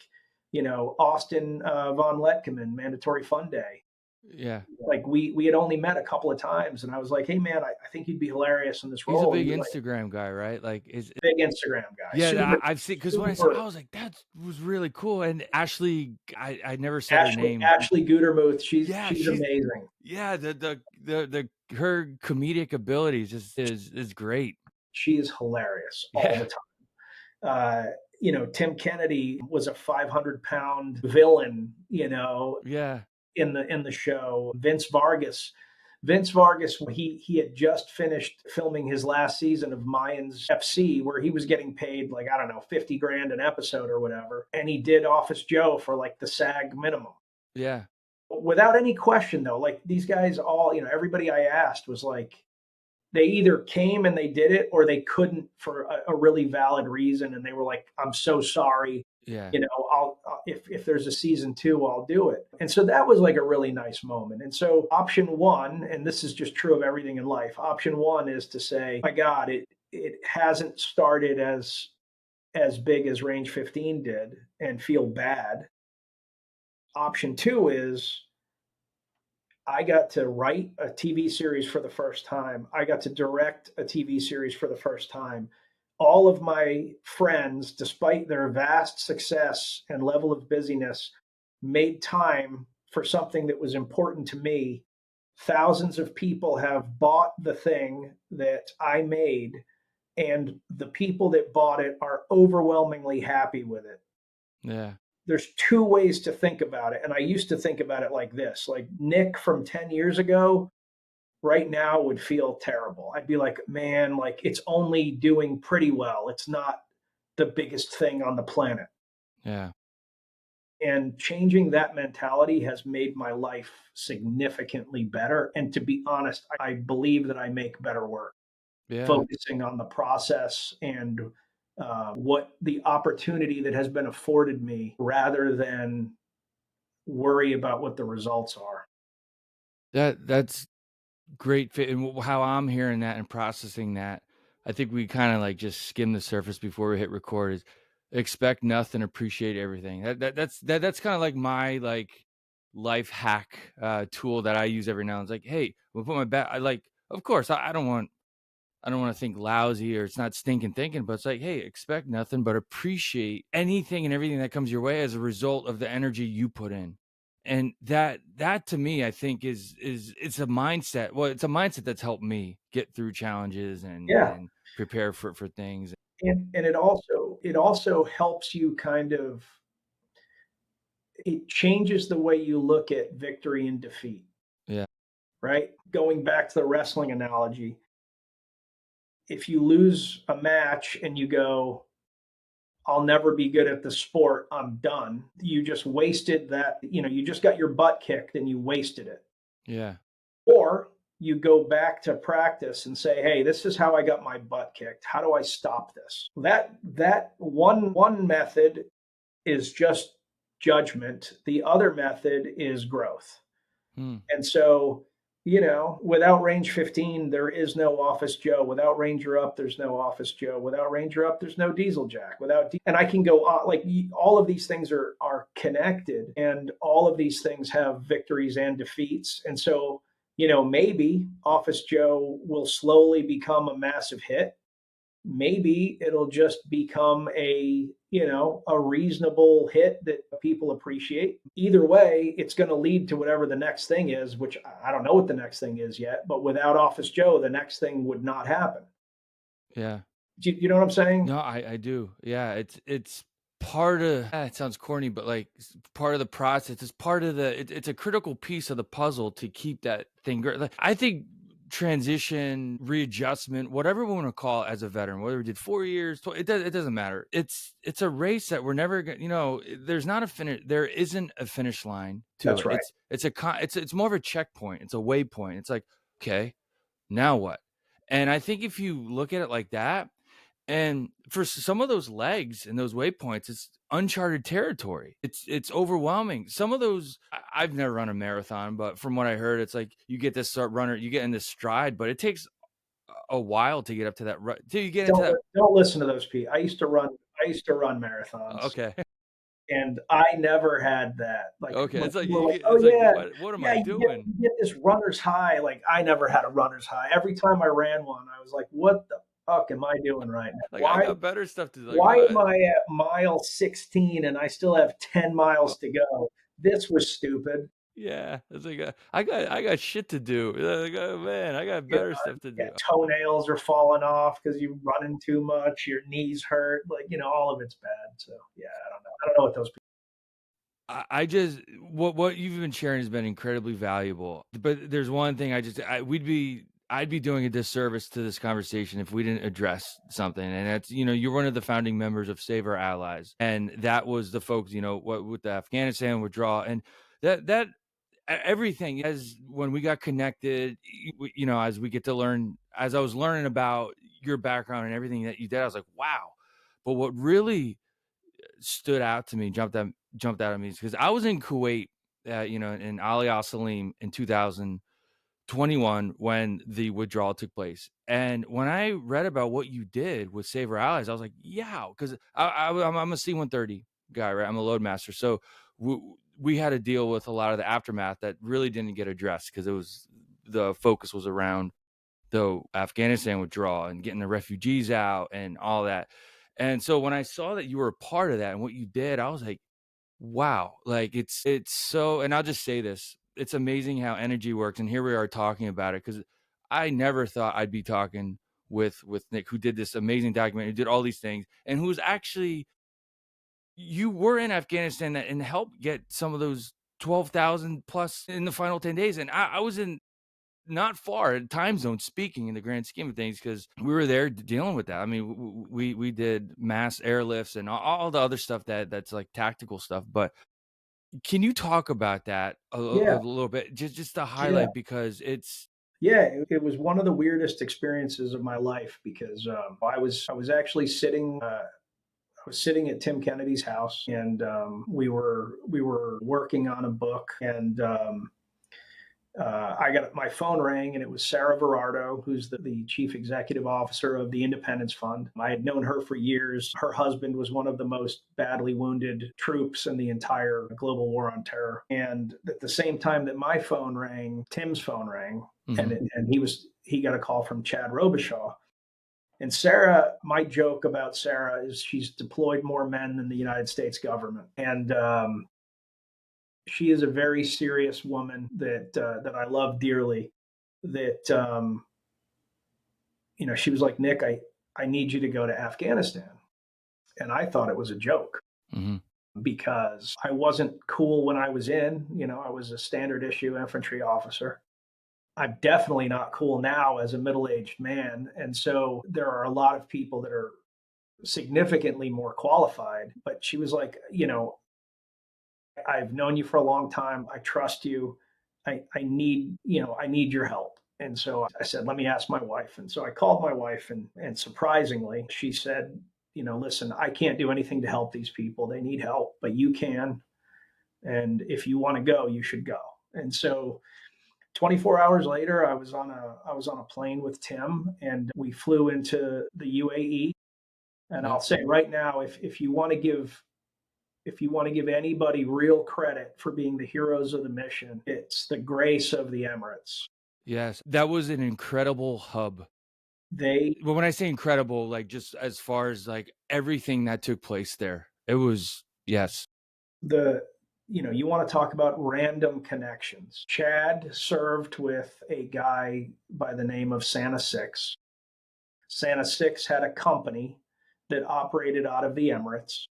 Austin von Letkeman, Mandatory Fun Day. Yeah. Like we had only met a couple of times, and I was like, hey man, I think you'd be hilarious in this He's role. a big He's Instagram guy, right? Like big Instagram guy. yeah, I've seen, because when I saw, I was like, that was really cool. And Ashley, I never said her name. Ashley Gutermuth, she's she's amazing. Yeah, the her comedic abilities is great. She is hilarious all the time. Tim Kennedy was a 500-pound villain, Yeah. in the show. Vince Vargas, he had just finished filming his last season of Mayans FC, where he was getting paid like, I don't know, 50 grand an episode or whatever. And he did Office Joe for like the SAG minimum. Yeah. Without any question though, like these guys all, everybody I asked was like, they either came and they did it, or they couldn't for a really valid reason. And they were like, I'm so sorry. Yeah. I'll if there's a season 2, I'll do it. And so that was like a really nice moment. And so option 1, and this is just true of everything in life, option 1 is to say, my God, it hasn't started as big as Range 15 did, and feel bad. Option 2 is, I got to write a TV series for the first time. I got to direct a TV series for the first time. All of my friends, despite their vast success and level of busyness, made time for something that was important to me. Thousands of people have bought the thing that I made, and the people that bought it are overwhelmingly happy with it. Yeah. There's 2 ways to think about it. And I used to think about it like this, like Nick from 10 years ago, right now would feel terrible. I'd be like, man, like it's only doing pretty well. It's not the biggest thing on the planet. Yeah. And changing that mentality has made my life significantly better. And to be honest, I believe that I make better work. Yeah. Focusing on the process and what the opportunity that has been afforded me, rather than worry about what the results are. That's great fit. And how I'm hearing that and processing that, I think we kind of like just skim the surface before we hit record, is expect nothing, appreciate everything. That's kind of like my like life hack tool that I use every now and then. It's like, hey, we'll put my back. I like, of course, I don't want to think lousy or it's not stinking thinking, but it's like, hey, expect nothing but appreciate anything and everything that comes your way as a result of the energy you put in. And that to me, I think it's a mindset. Well, it's a mindset that's helped me get through challenges and prepare for things. And it also helps you kind of, it changes the way you look at victory and defeat. Yeah. Right? Going back to the wrestling analogy, if you lose a match and you go, I'll never be good at the sport, I'm done. You just wasted that, you just got your butt kicked and you wasted it. Yeah. Or you go back to practice and say, hey, this is how I got my butt kicked. How do I stop this? That one method is just judgment. The other method is growth. And so, without Range 15, there is no Office Joe. Without Ranger Up, there's no Office Joe. Without Ranger Up, there's no Diesel Jack. And I can go on, like all of these things are connected, and all of these things have victories and defeats. And so, maybe Office Joe will slowly become a massive hit. maybe it'll just become a reasonable hit that people appreciate. Either way, it's going to lead to whatever the next thing is, which I don't know what the next thing is yet, but without Office Joe, the next thing would not happen. Yeah. Do you know what I'm saying? No, I do. Yeah, it's part of it sounds corny, but like part of the process. It's part of it's a critical piece of the puzzle to keep that thing great. Like, I think transition, readjustment, whatever we want to call it as a veteran, whether we did 4 years, it doesn't matter. It's a race that we're never going. There's not a finish. There isn't a finish line to That's it. right. It's more of a checkpoint. It's a waypoint. It's like, okay, now what? And I think if you look at it like that, and for some of those legs and those waypoints, it's uncharted territory. It's overwhelming. Some of those, I've never run a marathon, but from what I heard, it's like you get this runner, you get in this stride, but it takes a while to get up to that. Till you get into that. Don't listen to those people. I used to run marathons. Okay. And I never had that. Like Okay. when It's like people were like, "Oh it's like yeah, what am yeah, I you doing? get this runner's high." Like I never had a runner's high. Every time I ran one, I was like, "What the fuck am I doing right now? Like I got better stuff to like. Why am I at mile 16 and I still have 10 miles to go? This was stupid." Yeah, it's like I got shit to do. Like, oh man, I got You know, better stuff to yeah, do. toenails are falling off because you're running too much. Your knees hurt. Like all of it's bad. So yeah, I don't know. I don't know what those people. I just what you've been sharing has been incredibly valuable. But there's one thing I'd be doing a disservice to this conversation if we didn't address something, and that's you're one of the founding members of Save Our Allies, and that was the folks what with the Afghanistan withdrawal and that everything as when we got connected, as we get to learn, as I was learning about your background and everything that you did, I was like, wow. But what really stood out to me, jumped out at me, because I was in Kuwait, in Ali Al Salim in 2021 when the withdrawal took place. And when I read about what you did with Save Our Allies, I was like, yeah, because I'm a C-130 guy, right? I'm a load master, so we had to deal with a lot of the aftermath that really didn't get addressed because the focus was around the Afghanistan withdrawal and getting the refugees out and all that. And so when I saw that you were a part of that and what you did, I was like, wow, like it's so, and I'll just say this, it's amazing how energy works. And here we are talking about it because I never thought I'd be talking with Nick, who did this amazing documentary, who did all these things, and who's actually, you were in Afghanistan and helped get some of those 12,000 plus in the final 10 days. And I was in not far in time zone, speaking in the grand scheme of things, because we were there dealing with that. I mean, we did mass airlifts and all the other stuff that's like tactical stuff. But can you talk about that a Yeah, little bit, just to yeah. highlight, because it's Yeah, it was one of the weirdest experiences of my life because I was actually sitting. I was sitting at Tim Kennedy's house, and we were working on a book, and I got my phone rang, and it was Sarah Verardo, who's the chief executive officer of the Independence Fund. I had known her for years. Her husband was one of the most badly wounded troops in the entire global war on terror. And at the same time that my phone rang, Tim's phone rang, Mhm. and he got a call from Chad Robichaud. And Sarah, my joke about Sarah is she's deployed more men than the United States government, and she is a very serious woman that I love dearly. That she was like, Nick, I need you to go to Afghanistan, and I thought it was a joke Mhm. because I wasn't cool when I was in. I was a standard issue infantry officer. I'm definitely not cool now as a middle aged man, and so there are a lot of people that are significantly more qualified. But she was like, I've known you for a long time. I trust you. I need your help. And so I said, let me ask my wife. And so I called my wife, and surprisingly, she said, listen, I can't do anything to help these people. They need help, but you can. And if you want to go, you should go. And so 24 hours later, I was on a plane with Tim, and we flew into the UAE. And Yeah. I'll say right now, if you want to give anybody real credit for being the heroes of the mission, it's the grace of the Emirates. Yes, that was an incredible hub. They Well, when I say incredible, like just as far as like everything that took place there, it was, yes. the you want to talk about random connections. Chad served with a guy by the name of Santa Six. Santa Six had a company that operated out of the Emirates.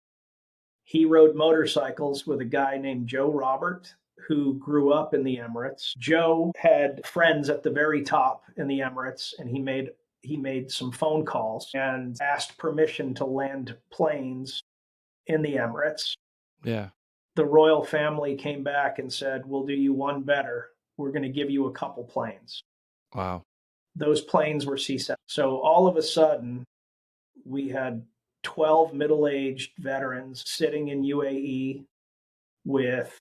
He rode motorcycles with a guy named Joe Robert, who grew up in the Emirates. Joe had friends at the very top in the Emirates, and he made some phone calls and asked permission to land planes in the Emirates. Yeah. The royal family came back and said, "We'll do you one better. We're going to give you a couple planes." Wow. Those planes were C-7. So all of a sudden, we had 12 middle aged veterans sitting in UAE with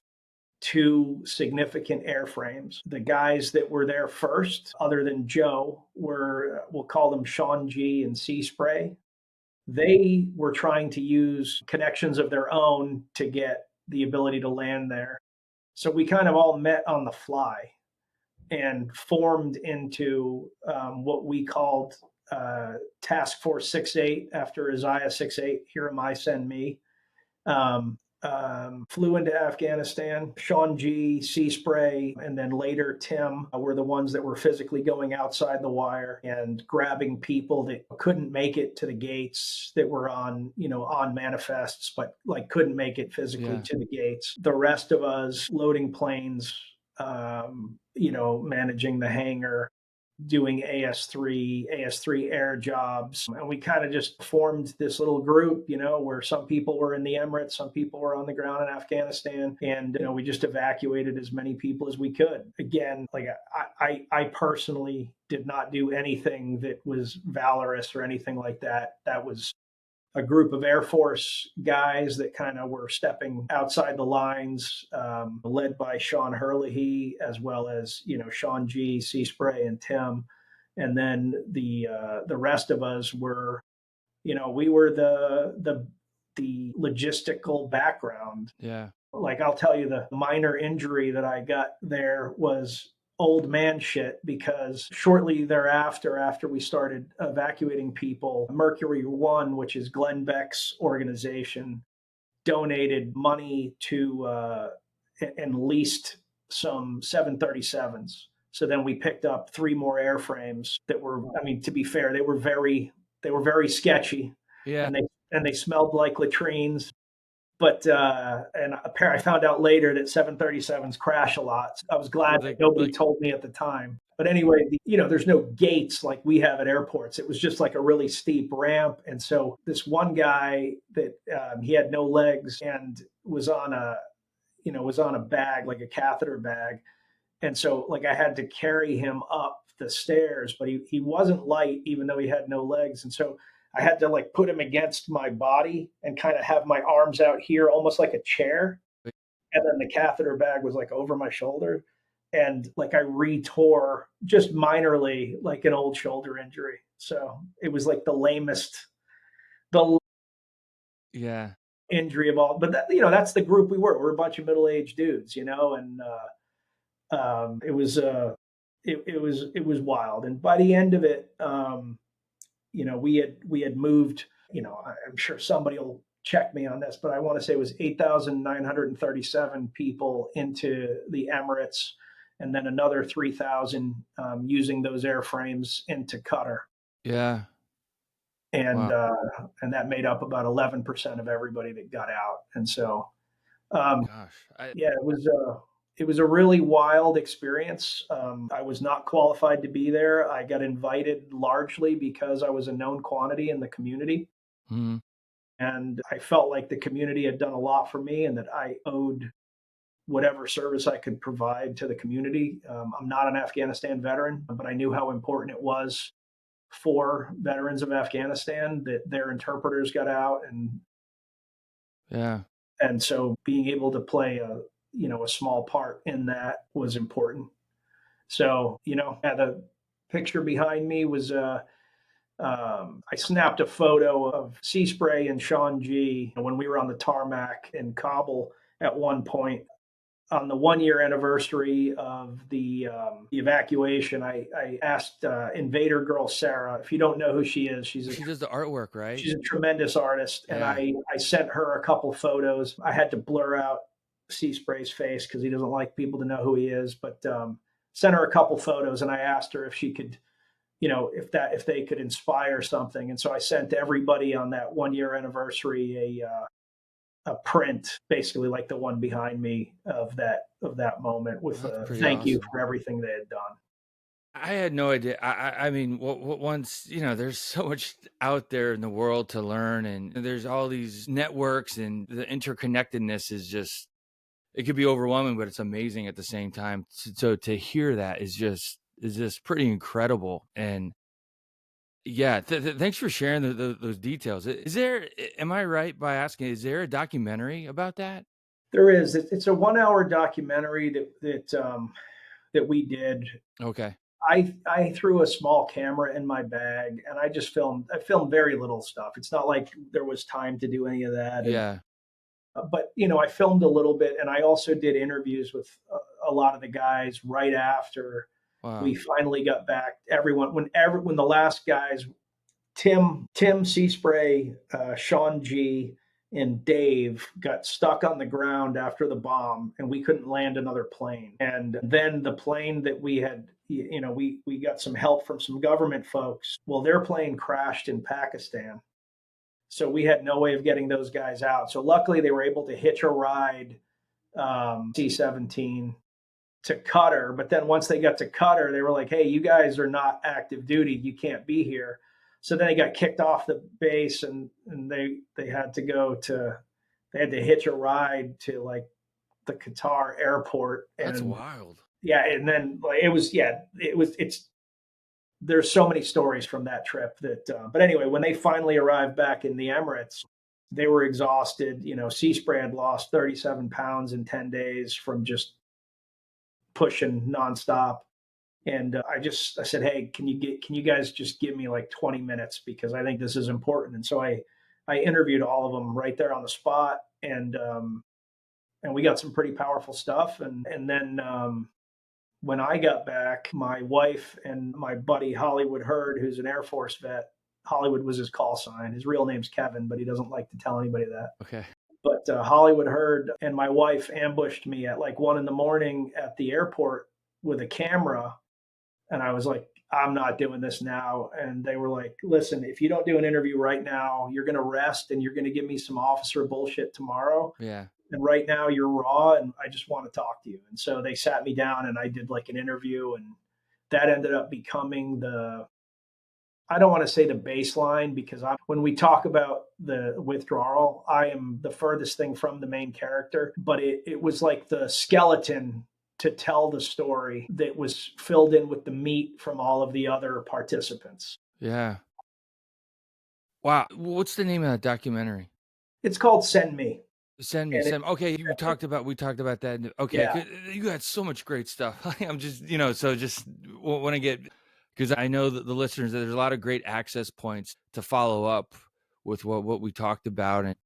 two significant airframes. The guys that were there first, other than Joe, were, we'll call them Sean G and Sea Spray. They were trying to use connections of their own to get the ability to land there. So we kind of all met on the fly and formed into what we called Task Force 68 after Isaiah 68, Here Am I, Send Me. Flew into Afghanistan. Sean G, Sea Spray, and then later Tim were the ones that were physically going outside the wire and grabbing people that couldn't make it to the gates, that were on manifests, but like couldn't make it physically Yeah. to the gates. The rest of us loading planes, managing the hangar, doing AS3 air jobs. And we kind of just formed this little group, where some people were in the Emirates, some people were on the ground in Afghanistan. And, we just evacuated as many people as we could. Again, like I personally did not do anything that was valorous or anything like that. That was a group of Air Force guys that kind of were stepping outside the lines, led by Sean Herlihy, as well as Sean G, Sea Spray, and Tim, and then the rest of us were, we were the logistical background. Yeah. Like, I'll tell you, the minor injury that I got there was old man shit, because shortly thereafter, after we started evacuating people, Mercury One, which is Glenn Beck's organization, donated money to and leased some 737s. So then we picked up three more airframes that were, I mean, to be fair, they were very sketchy, Yeah. and they smelled like latrines. But and apparently I found out later that 737s crash a lot. So I was glad that nobody Like, told me at the time. But anyway, there's no gates like we have at airports. It was just like a really steep ramp. And so this one guy that he had no legs and was on a bag, like a catheter bag. And so like I had to carry him up the stairs, but he wasn't light, even though he had no legs. And so I had to like put him against my body and kind of have my arms out here, almost like a chair. And then the catheter bag was like over my shoulder. And like I retore just minorly, like an old shoulder injury. So it was like the yeah. injury of all. But that's the group we were. We're a bunch of middle aged dudes, and it was wild. And by the end of it, we had moved. I'm sure somebody will check me on this, but I want to say it was 8,937 people into the Emirates, and then another 3,000 using those airframes into Qatar, Yeah. and Wow. uh, and that made up about 11% of everybody that got out. And so, um, Gosh. yeah, it was a really wild experience. I was not qualified to be there. I got invited largely because I was a known quantity in the community, Mhm. and I felt like the community had done a lot for me, and that I owed whatever service I could provide to the community. I'm not an Afghanistan veteran, but I knew how important it was for veterans of Afghanistan that their interpreters got out, Yeah. and so being able to play a small part in that was important. So, the picture behind me was I snapped a photo of Sea Spray and Sean G when we were on the tarmac in Kabul at one point. on the 1 year anniversary of the evacuation, I asked Invader Girl Sarah. If you don't know who she is, She does the artwork, right? she's a tremendous artist, and Yeah. I sent her a couple photos. I had to blur out Sea Spray's face because he doesn't like people to know who he is, but sent her a couple photos, and I asked her if she could, if they could inspire something. And so I sent everybody on that 1 year anniversary a print, basically like the one behind me of that moment Well, with that's a pretty thank you awesome. for everything they had done. I had no idea. I mean, once, there's so much out there in the world to learn, and there's all these networks, and the interconnectedness is just, it could be overwhelming, but it's amazing at the same time. So to hear that is just pretty incredible. And yeah, thanks for sharing those details. Is there, am I right by asking, is there a documentary about that? There is. It's a 1 hour documentary that we did. Okay. I threw a small camera in my bag and I just filmed. I filmed very little stuff. It's not like there was time to do any of that. And Yeah. but I filmed a little bit, and I also did interviews with a lot of the guys right after we Wow. finally got back. Everyone, when the last guys, Tim Seaspray, Sean G, and Dave got stuck on the ground after the bomb, and we couldn't land another plane. And then the plane that we had, we got some help from some government folks. Well, their plane crashed in Pakistan, so we had no way of getting those guys out. So luckily, they were able to hitch a ride C-17 to Qatar. But then once they got to Qatar, they were like, "Hey, you guys are not active duty. You can't be here." So then they got kicked off the base, and they had to they had to hitch a ride to like the Qatar airport. That's And wild. yeah, and then like, it's there's so many stories from that trip that but anyway, when they finally arrived back in the Emirates, they were exhausted. Sea Spray had lost 37 pounds in 10 days from just pushing nonstop. And I said, "Hey, can you guys just give me like 20 minutes because I think this is important." And so I interviewed all of them right there on the spot, and we got some pretty powerful stuff. And then when I got back, my wife and my buddy Hollywood Hurd, who's an Air Force vet, Hollywood was his call sign. His real name's Kevin, but he doesn't like to tell anybody that. Okay. But Hollywood Hurd and my wife ambushed me at like 1 in the morning at the airport with a camera, and I was like, "I'm not doing this now." And they were like, "Listen, if you don't do an interview right now, you're going to rest and you're going to give me some officer bullshit tomorrow. Yeah. And right now you're raw and I just want to talk to you." And so they sat me down and I did like an interview, and that ended up becoming I don't want to say the baseline because when we talk about the withdrawal, I am the furthest thing from the main character, but it was like the skeleton to tell the story that was filled in with the meat from all of the other participants. Yeah. Wow. What's the name of that documentary? It's called Send Me. Send me, And send. Okay, we talked about that. Okay, yeah, you got so much great stuff. I'm just, so just want to get, because I know that the listeners, that there's a lot of great access points to follow up with what we talked about. And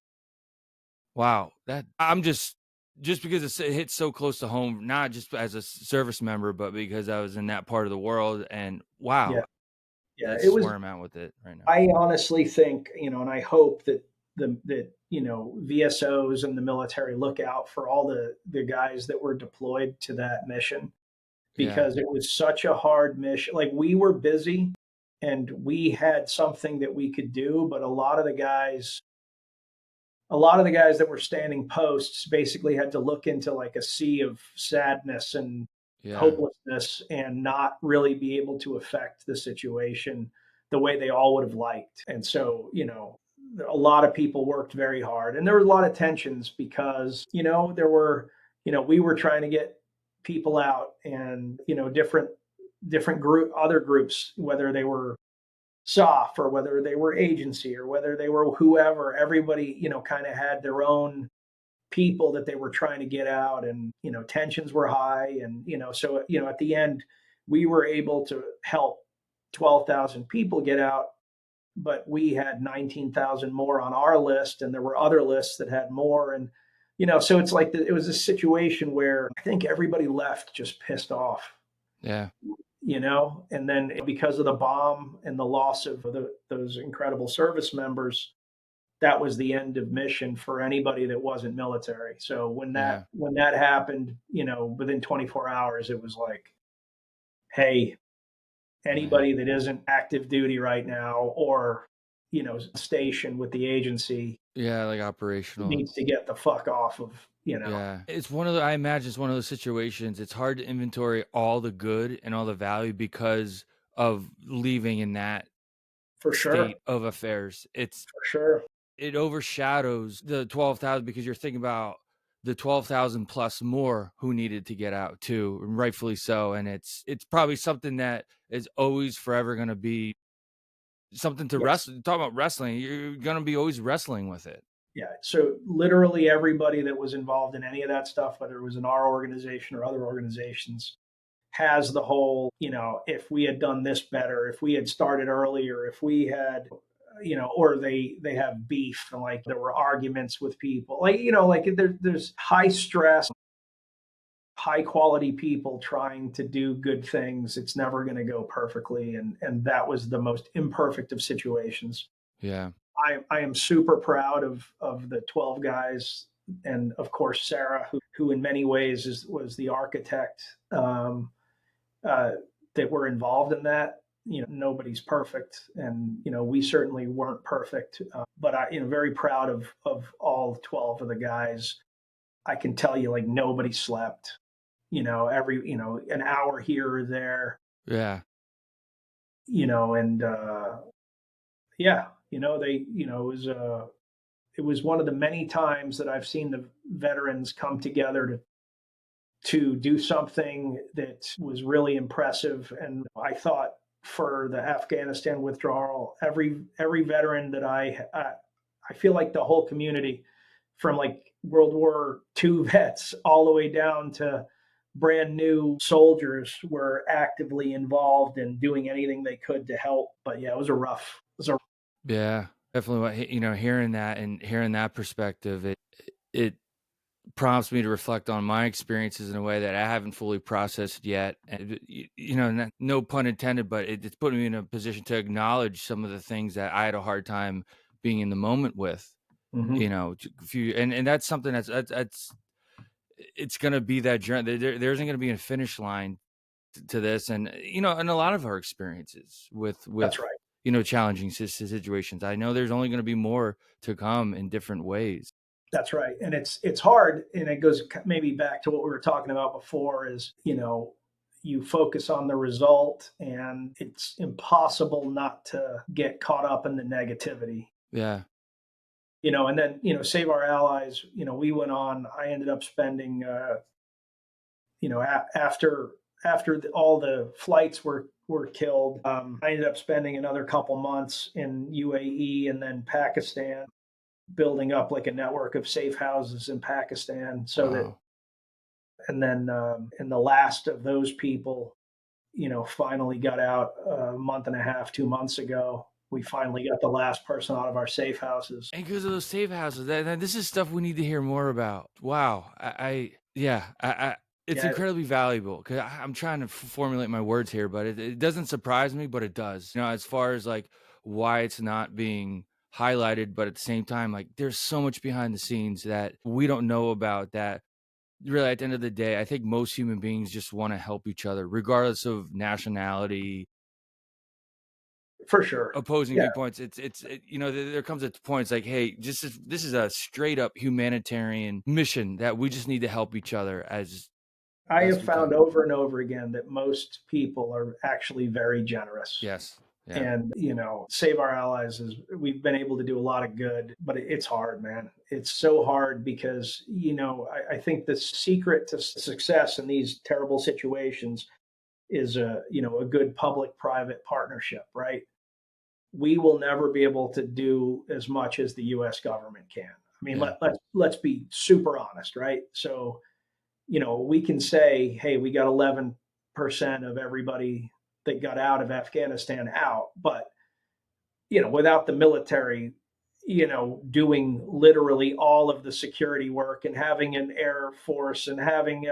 wow, that I'm just because it hits so close to home, not just as a service member, but because I was in that part of the world. And yeah, wow, yeah. that's It just was where I'm at with it right now. I honestly think, and I hope that VSOs and the military look out for all the guys that were deployed to that mission Yeah, because it was such a hard mission. Like we were busy and we had something that we could do, but a lot of the guys that were standing posts basically had to look into like a sea of sadness and yeah, hopelessness and not really be able to affect the situation the way they all would have liked. And so, a lot of people worked very hard and there was a lot of tensions because, we were trying to get people out and, different other groups, whether they were SOF or whether they were agency or whether they were whoever, everybody, kind of had their own people that they were trying to get out, and, tensions were high. And, so, at the end, we were able to help 12,000 people get out, but we had 19,000 more on our list, and there were other lists that had more. And So it's like it was a situation where I think everybody left just pissed off, Yeah. and then because of the bomb and the loss of those incredible service members, that was the end of mission for anybody that wasn't military. So Yeah. when that happened, within 24 hours, it was like, hey, Yeah. anybody that isn't active duty right now or stationed with the agency Yeah. Like operational. needs to get the fuck off of. Yeah. It's one of the, I imagine it's one of those situations. It's hard to inventory all the good and all the value because of leaving in that For sure, state of affairs. for sure. It overshadows the 12,000 because you're thinking about the 12,000 plus more who needed to get out too, and rightfully so. And it's probably something that is always forever going to be something to Yes. wrestle. Talk about wrestling. You're going to be always wrestling with it. Yeah. So literally everybody that was involved in any of that stuff, whether it was in our organization or other organizations, has the whole, if we had done this better, if we had started earlier, if we had, or they have beef and like there were arguments with people, like, like there's high stress, high quality people trying to do good things. It's never going to go perfectly. And that was the most imperfect of situations. Yeah. I am super proud of the 12 guys, and of course Sarah, who in many ways was the architect, uh, that were involved in that. Nobody's perfect, and we certainly weren't perfect. But I, very proud of all 12 of the guys. I can tell you, like, nobody slept. Every an hour here or there. Yeah. And yeah, they it was one of the many times that I've seen the veterans come together to do something that was really impressive. And I thought for the Afghanistan withdrawal, every veteran that I feel like the whole community, from like World War II vets all the way down to brand new soldiers, were actively involved in doing anything they could to help. But yeah, it was a Yeah. Definitely hearing that and hearing that perspective, it prompts me to reflect on my experiences in a way that I haven't fully processed yet. And, no pun intended, but it's putting me in a position to acknowledge some of the things that I had a hard time being in the moment with. Mhm. And that's something that's it's going to be that journey. There isn't going to be a finish line to this, and and a lot of our experiences with That's right. challenging situations. I know there's only going to be more to come in different ways. That's right. And it's hard, and it goes maybe back to what we were talking about before, is, you focus on the result and it's impossible not to get caught up in the negativity. Yeah. And then, Save Our Allies, we went on. I ended up spending after all the flights were killed, I ended up spending another couple months in UAE and then Pakistan, building up like a network of safe houses in Pakistan, so that, Wow. and then, and the last of those people, finally got out a month and a half, 2 months ago. We finally got the last person out of our safe houses. And because of those safe houses, this is stuff we need to hear more about. Wow. It's Yeah, incredibly valuable because I'm trying to formulate my words here, but it doesn't surprise me, but it does. As far as like why it's not being highlighted, but at the same time, like there's so much behind the scenes that we don't know about that. Really, at the end of the day, I think most human beings just want to help each other, regardless of nationality, for sure. opposing Yeah, viewpoints. There comes a point. It's like, hey, this is a straight up humanitarian mission that we just need to help each other as I best have we found can. over and over again that most people are actually very generous. Yes. Yeah. And Save Our Allies is, we've been able to do a lot of good, but it's hard, man. It's so hard because I think the secret to success in these terrible situations is a good public private partnership, right? We will never be able to do as much as the US government can. I mean, Yeah. let's be super honest, right? So, we can say, hey, we got 11% of everybody that got out of Afghanistan out, but without the military, doing literally all of the security work and having an air force and having,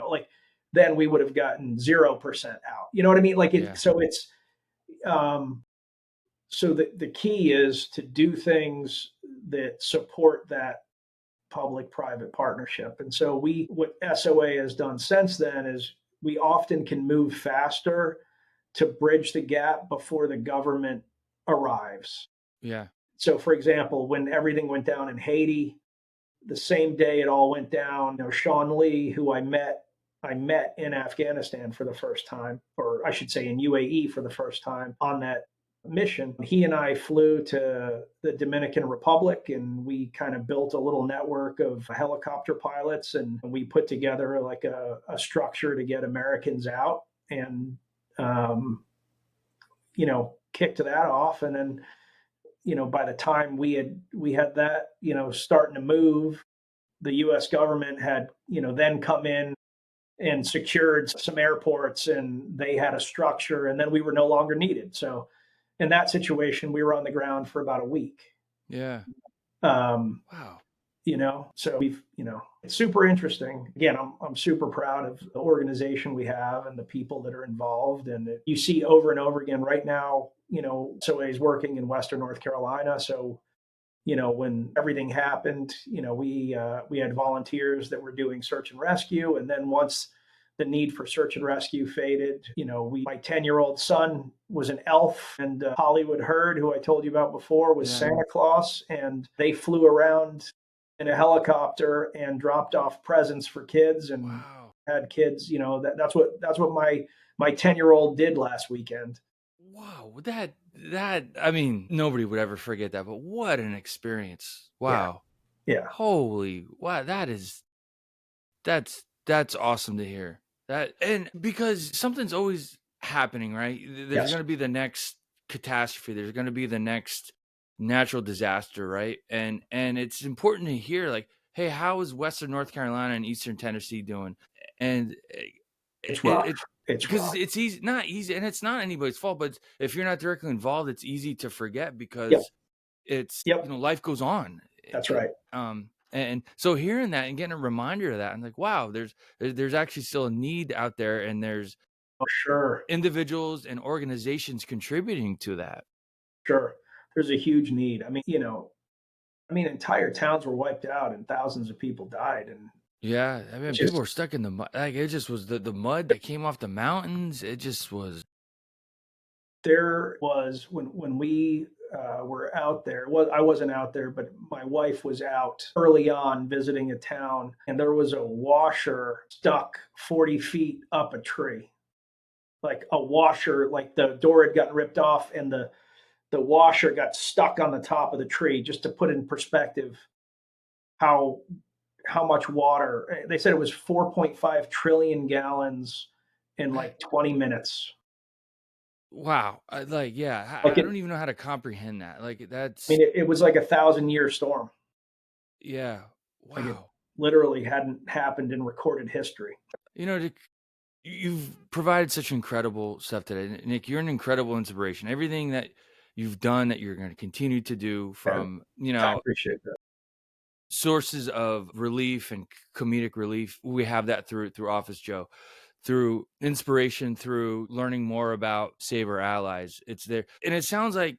like, then we would have gotten 0% out. You know what I mean? Like Yeah. um, so the key is to do things that support that public private partnership. And so what SOA has done since then is we often can move faster to bridge the gap before the government arrives. Yeah. So, for example, when everything went down in Haiti, the same day it all went down, Sean Lee, who I met in Afghanistan for the first time, or I should say in UAE for the first time on that mission. He and I flew to the Dominican Republic and we kind of built a little network of helicopter pilots, and we put together like a structure to get Americans out and, kicked that off. And then, by the time we had that, starting to move, the US government had, then come in and secured some airports and they had a structure, and then we were no longer needed. So in that situation, we were on the ground for about a week. Yeah. Um, Wow. so it's super interesting. Again, I'm super proud of the organization we have and the people that are involved. And you see over and over again right now, SOA is working in Western North Carolina. So, when everything happened, we had volunteers that were doing search and rescue. And then once the need for search and rescue faded, my 10-year-old son was an elf, and Hollywood Herd, who I told you about before, was Yeah. Santa Claus, and they flew around in a helicopter and dropped off presents for kids and Wow. had kids. That's what my 10-year-old did last weekend. Wow. I mean, nobody would ever forget that, but what an experience. Wow. Yeah. Holy, wow. That's awesome to hear. And because something's always happening, right? There's Yes. going to be the next catastrophe. There's going to be the next natural disaster, right? And it's important to hear, like, hey, how is Western North Carolina and Eastern Tennessee doing? And It's rough. It's because rough. it's easy, not easy, and it's not anybody's fault. But if you're not directly involved, it's easy to forget Yep. because it's Yep. life goes on. That's right. And so hearing that and getting a reminder of that, I'm like, wow, there's actually still a need out there, and there's Oh, sure. individuals and organizations contributing to that. Sure. There's a huge need. Entire towns were wiped out and thousands of people died. And Yeah, I mean, it's people just, were stuck in the mud. Like, it just was the mud that came off the mountains. It just was. there was when we were out there. Well, I wasn't out there, but my wife was out early on visiting a town, and there was a washer stuck 40 feet up a tree. Like a washer, like the door had gotten ripped off, and the washer got stuck on the top of the tree. Just to put in perspective, how how much water they said it was 4.5 trillion gallons in I- like 20 minutes. Wow. Like I it, don't even know how to comprehend that. Like, I mean, it was like a 1,000-year storm. yeah. Like it Wow. literally hadn't happened in recorded history. You've provided such incredible stuff today, Nick. You're an incredible inspiration. Everything that you've done, that you're going to continue to do, And from I appreciate that. sources of relief and comedic relief. We have that through Office Joe, through inspiration, through learning more about Save Our Allies. It's there, and it sounds like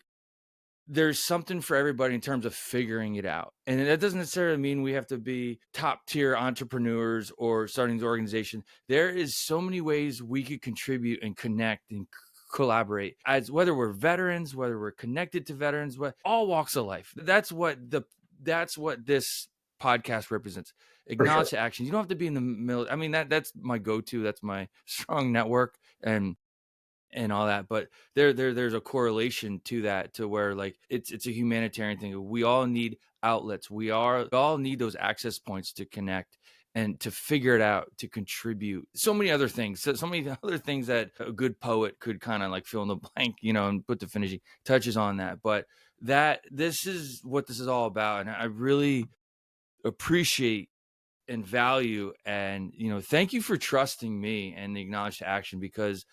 there's something for everybody in terms of figuring it out. And that doesn't necessarily mean we have to be top tier entrepreneurs or starting the organization. There is so many ways we could contribute and connect and collaborate, as whether we're veterans, whether we're connected to veterans, all walks of life. That's what this podcast represents. For sure. Acknowledge action. You don't have to be in the middle. I mean, that's my go-to. That's my strong network. And all that, but there's a correlation to that, to where, like, it's a humanitarian thing. We all need outlets. We all need those access points to connect and to figure it out, to contribute. So many other things, so many other things that a good poet could kind of like fill in the blank, and put the finishing touches on that. But this is what this is all about, and I really appreciate and value, and thank you for trusting me and the Acknowledge Action, because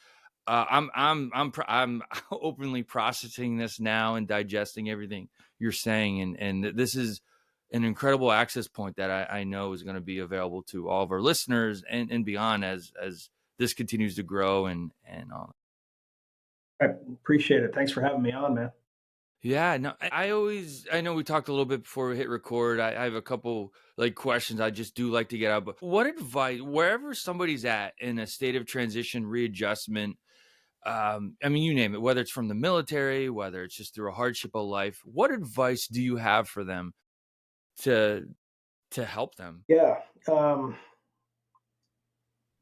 I'm openly processing this now and digesting everything you're saying. And this is an incredible access point that I know is going to be available to all of our listeners and beyond as this continues to grow and all. I appreciate it. Thanks for having me on, man. Yeah, no, I know we talked a little bit before we hit record. I have a couple like questions I just do like to get out. But what advice, wherever somebody's at in a state of transition, readjustment, I mean, you name it, whether it's from the military, whether it's just through a hardship of life, what advice do you have for them to help them? Yeah.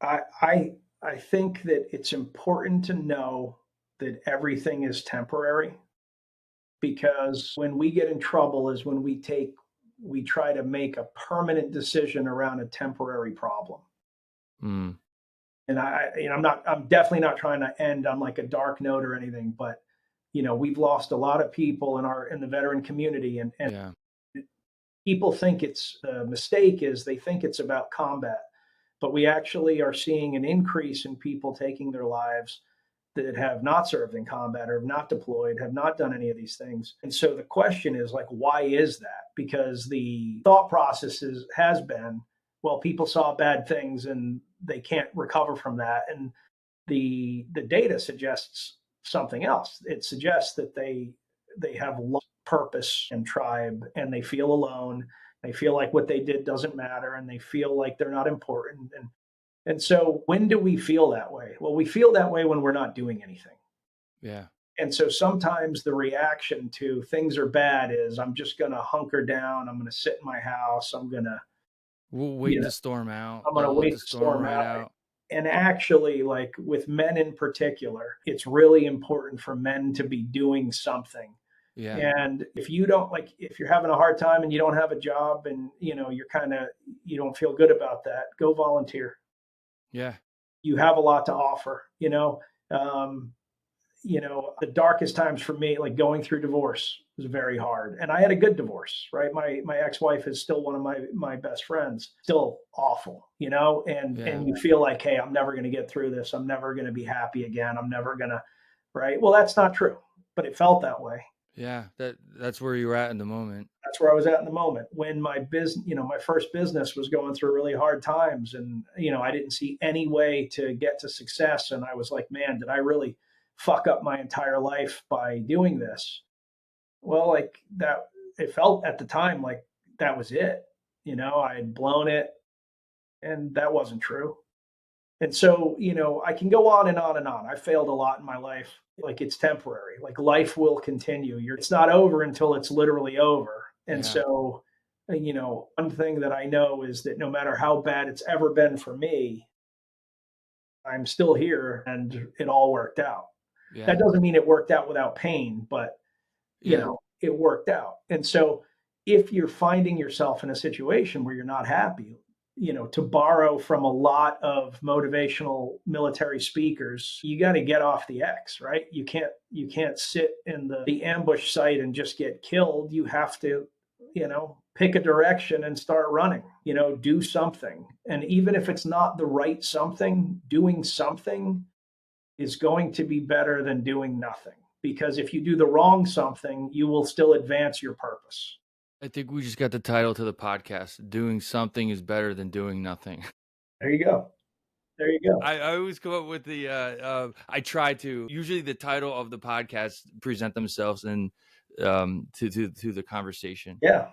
I think that it's important to know that everything is temporary, because when we get in trouble is when we try to make a permanent decision around a temporary problem. Mm, And I'm definitely not trying to end on like a dark note or anything, but we've lost a lot of people in the veteran community, and yeah, people think it's the mistake is they think it's about combat, but we actually are seeing an increase in people taking their lives that have not served in combat or have not deployed, have not done any of these things. And so the question is like, why is that? Because the thought process has been, well, people saw bad things and they can't recover from that. And the data suggests something else. It suggests that they have lost purpose and tribe, and they feel alone. They feel like what they did doesn't matter, and they feel like they're not important. And so when do we feel that way? Well, we feel that way when we're not doing anything. yeah. And so sometimes the reaction to things are bad is I'm just going to hunker down. I'm going to sit in my house. We'll You wait know, the storm out. I'm going to Let wait the the storm storm ride out. out. And actually, like with men in particular, it's really important for men to be doing something. Yeah, And if you don't like, if you're having a hard time and you don't have a job and you don't feel good about that, go volunteer. yeah, You have a lot to offer. Um, the darkest times for me, like going through divorce, was very hard, and I had a good divorce. Right, my ex-wife is still one of my best friends. Still awful, yeah, and you feel like, hey, I'm never going to get through this. I'm never going to be happy again. I'm never going to. Right, well, that's not true, but it felt that way. yeah. That's where you're at in the moment. That's where I was at in the moment when my business, my first business was going through really hard times, and I didn't see any way to get to success, and I was like, man, did I really fuck up my entire life by doing this? Well, like that, it felt at the time like that was it. I had blown it, and that wasn't true. And so, I can go on and on and on. I failed a lot in my life. Like it's temporary. Like life will continue. It's not over until it's literally over. And Yeah, so, one thing that I know is that no matter how bad it's ever been for me, I'm still here and it all worked out. yeah, That doesn't mean it worked out without pain, but yeah, it worked out. And so if you're finding yourself in a situation where you're not happy, to borrow from a lot of motivational military speakers, you got to get off the X, right? You can't sit in the ambush site and just get killed. You have to, pick a direction and start running, do something. And even if it's not the right something, doing something is going to be better than doing nothing. Because if you do the wrong something, you will still advance your purpose. I think we just got the title to the podcast. Doing something is better than doing nothing. There you go. There you go. I always come up with the I try to usually the title of the podcast present themselves and to the conversation. Yeah.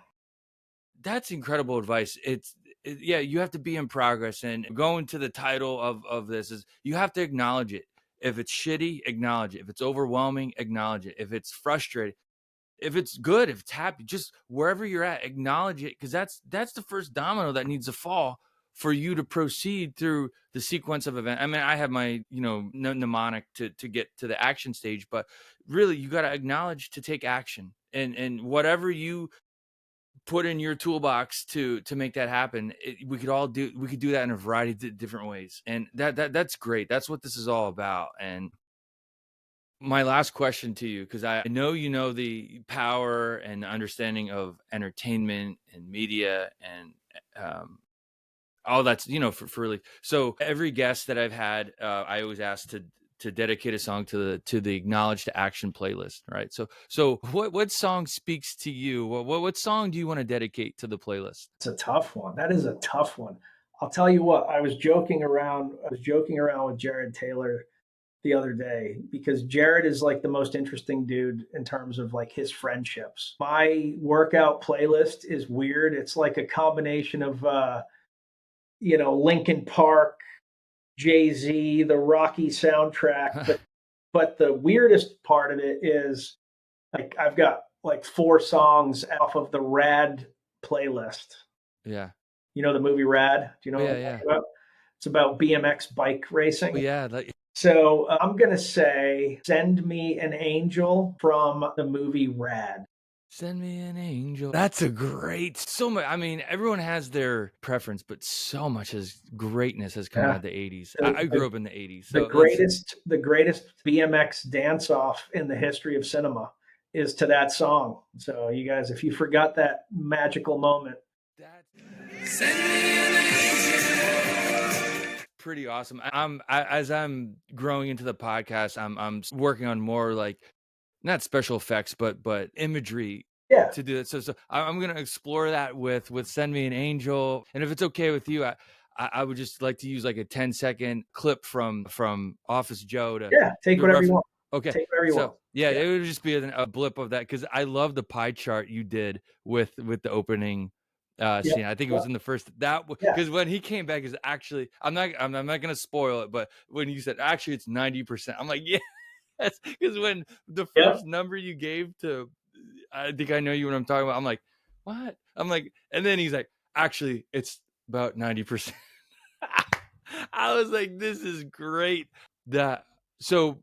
That's incredible advice. Yeah, you have to be in progress, and going to the title of this is you have to acknowledge it. If it's shitty, acknowledge it. If it's overwhelming, acknowledge it. If it's frustrating, if it's good, if it's happy, just wherever you're at, acknowledge it, because that's the first domino that needs to fall for you to proceed through the sequence of events. I mean, I have my mnemonic to get to the action stage, but really, you got to acknowledge to take action, and whatever you put in your toolbox to make that happen, we could do that in a variety of different ways, and that's great. That's what this is all about. And my last question to you, because I know you know the power and understanding of entertainment and media and all that's for really. So every guest that I've had, I always ask to dedicate a song to the Acknowledge to Action playlist, right? So what song speaks to you? What song do you want to dedicate to the playlist? It's a tough one. That is a tough one. I'll tell you what, I was joking around with Jared Taylor the other day because Jared is like the most interesting dude in terms of like his friendships. My workout playlist is weird. It's like a combination of Linkin Park, Jay-Z, the Rocky soundtrack, but the weirdest part of it is like I've got like 4 songs off of the Rad playlist. Yeah. You know the movie Rad? Do you know what I'm talking about? It's about BMX bike racing. Oh, yeah. So I'm going to say Send Me an Angel from the movie Rad. Send me an angel. That's a great, so much. I mean, everyone has their preference, but so much greatness has come out of the 80s. I grew up in the 80s. So the greatest BMX dance off in the history of cinema is to that song. So you guys, if you forgot that magical moment, Send me an angel. Pretty awesome. As I'm growing into the podcast, I'm working on more like not special effects, but imagery to do it. So I'm going to explore that with Send Me an Angel. And if it's okay with you, I would just like to use like a 10-second clip from Office Joe to take whatever you want. Okay. Take whatever you want. Yeah, it would just be a blip of that because I love the pie chart you did with the opening scene. I think it was in the first because when he came back is actually I'm not going to spoil it, but when you said actually it's 90%, I'm like, yeah. That's because when the first number you gave to, I think I know you what I'm talking about. I'm like, what? I'm like, and then he's like, actually, it's about 90%. I was like, this is great. So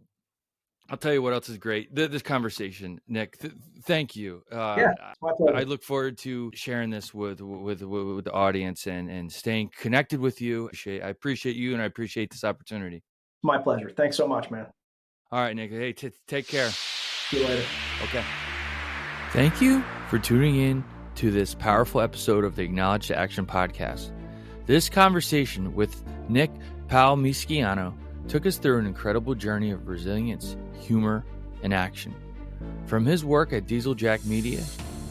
I'll tell you what else is great. This conversation, Nick. Thank you. My pleasure. I look forward to sharing this with the audience and staying connected with you. I appreciate you and I appreciate this opportunity. My pleasure. Thanks so much, man. All right, Nick. Hey, take care. See you later. Okay. Thank you for tuning in to this powerful episode of the Acknowledge to Action podcast. This conversation with Nick Palmisciano took us through an incredible journey of resilience, humor, and action. From his work at Dieseljack Media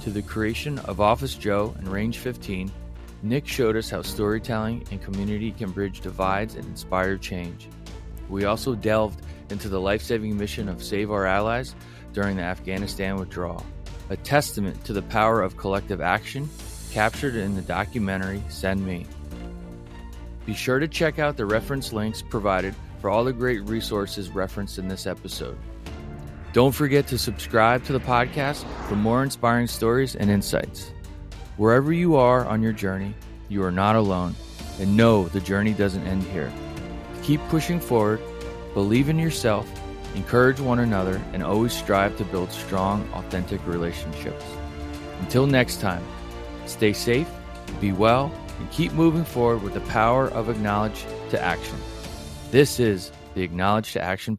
to the creation of Office Joe and Range 15, Nick showed us how storytelling and community can bridge divides and inspire change. We also delved into the life-saving mission of Save Our Allies during the Afghanistan withdrawal, a testament to the power of collective action captured in the documentary Send Me. Be sure to check out the reference links provided for all the great resources referenced in this episode. Don't forget to subscribe to the podcast for more inspiring stories and insights. Wherever you are on your journey, you are not alone, and know the journey doesn't end here. Keep pushing forward, believe in yourself, encourage one another, and always strive to build strong, authentic relationships. Until next time, stay safe, be well, and keep moving forward with the power of Acknowledge to Action. This is the Acknowledge to Action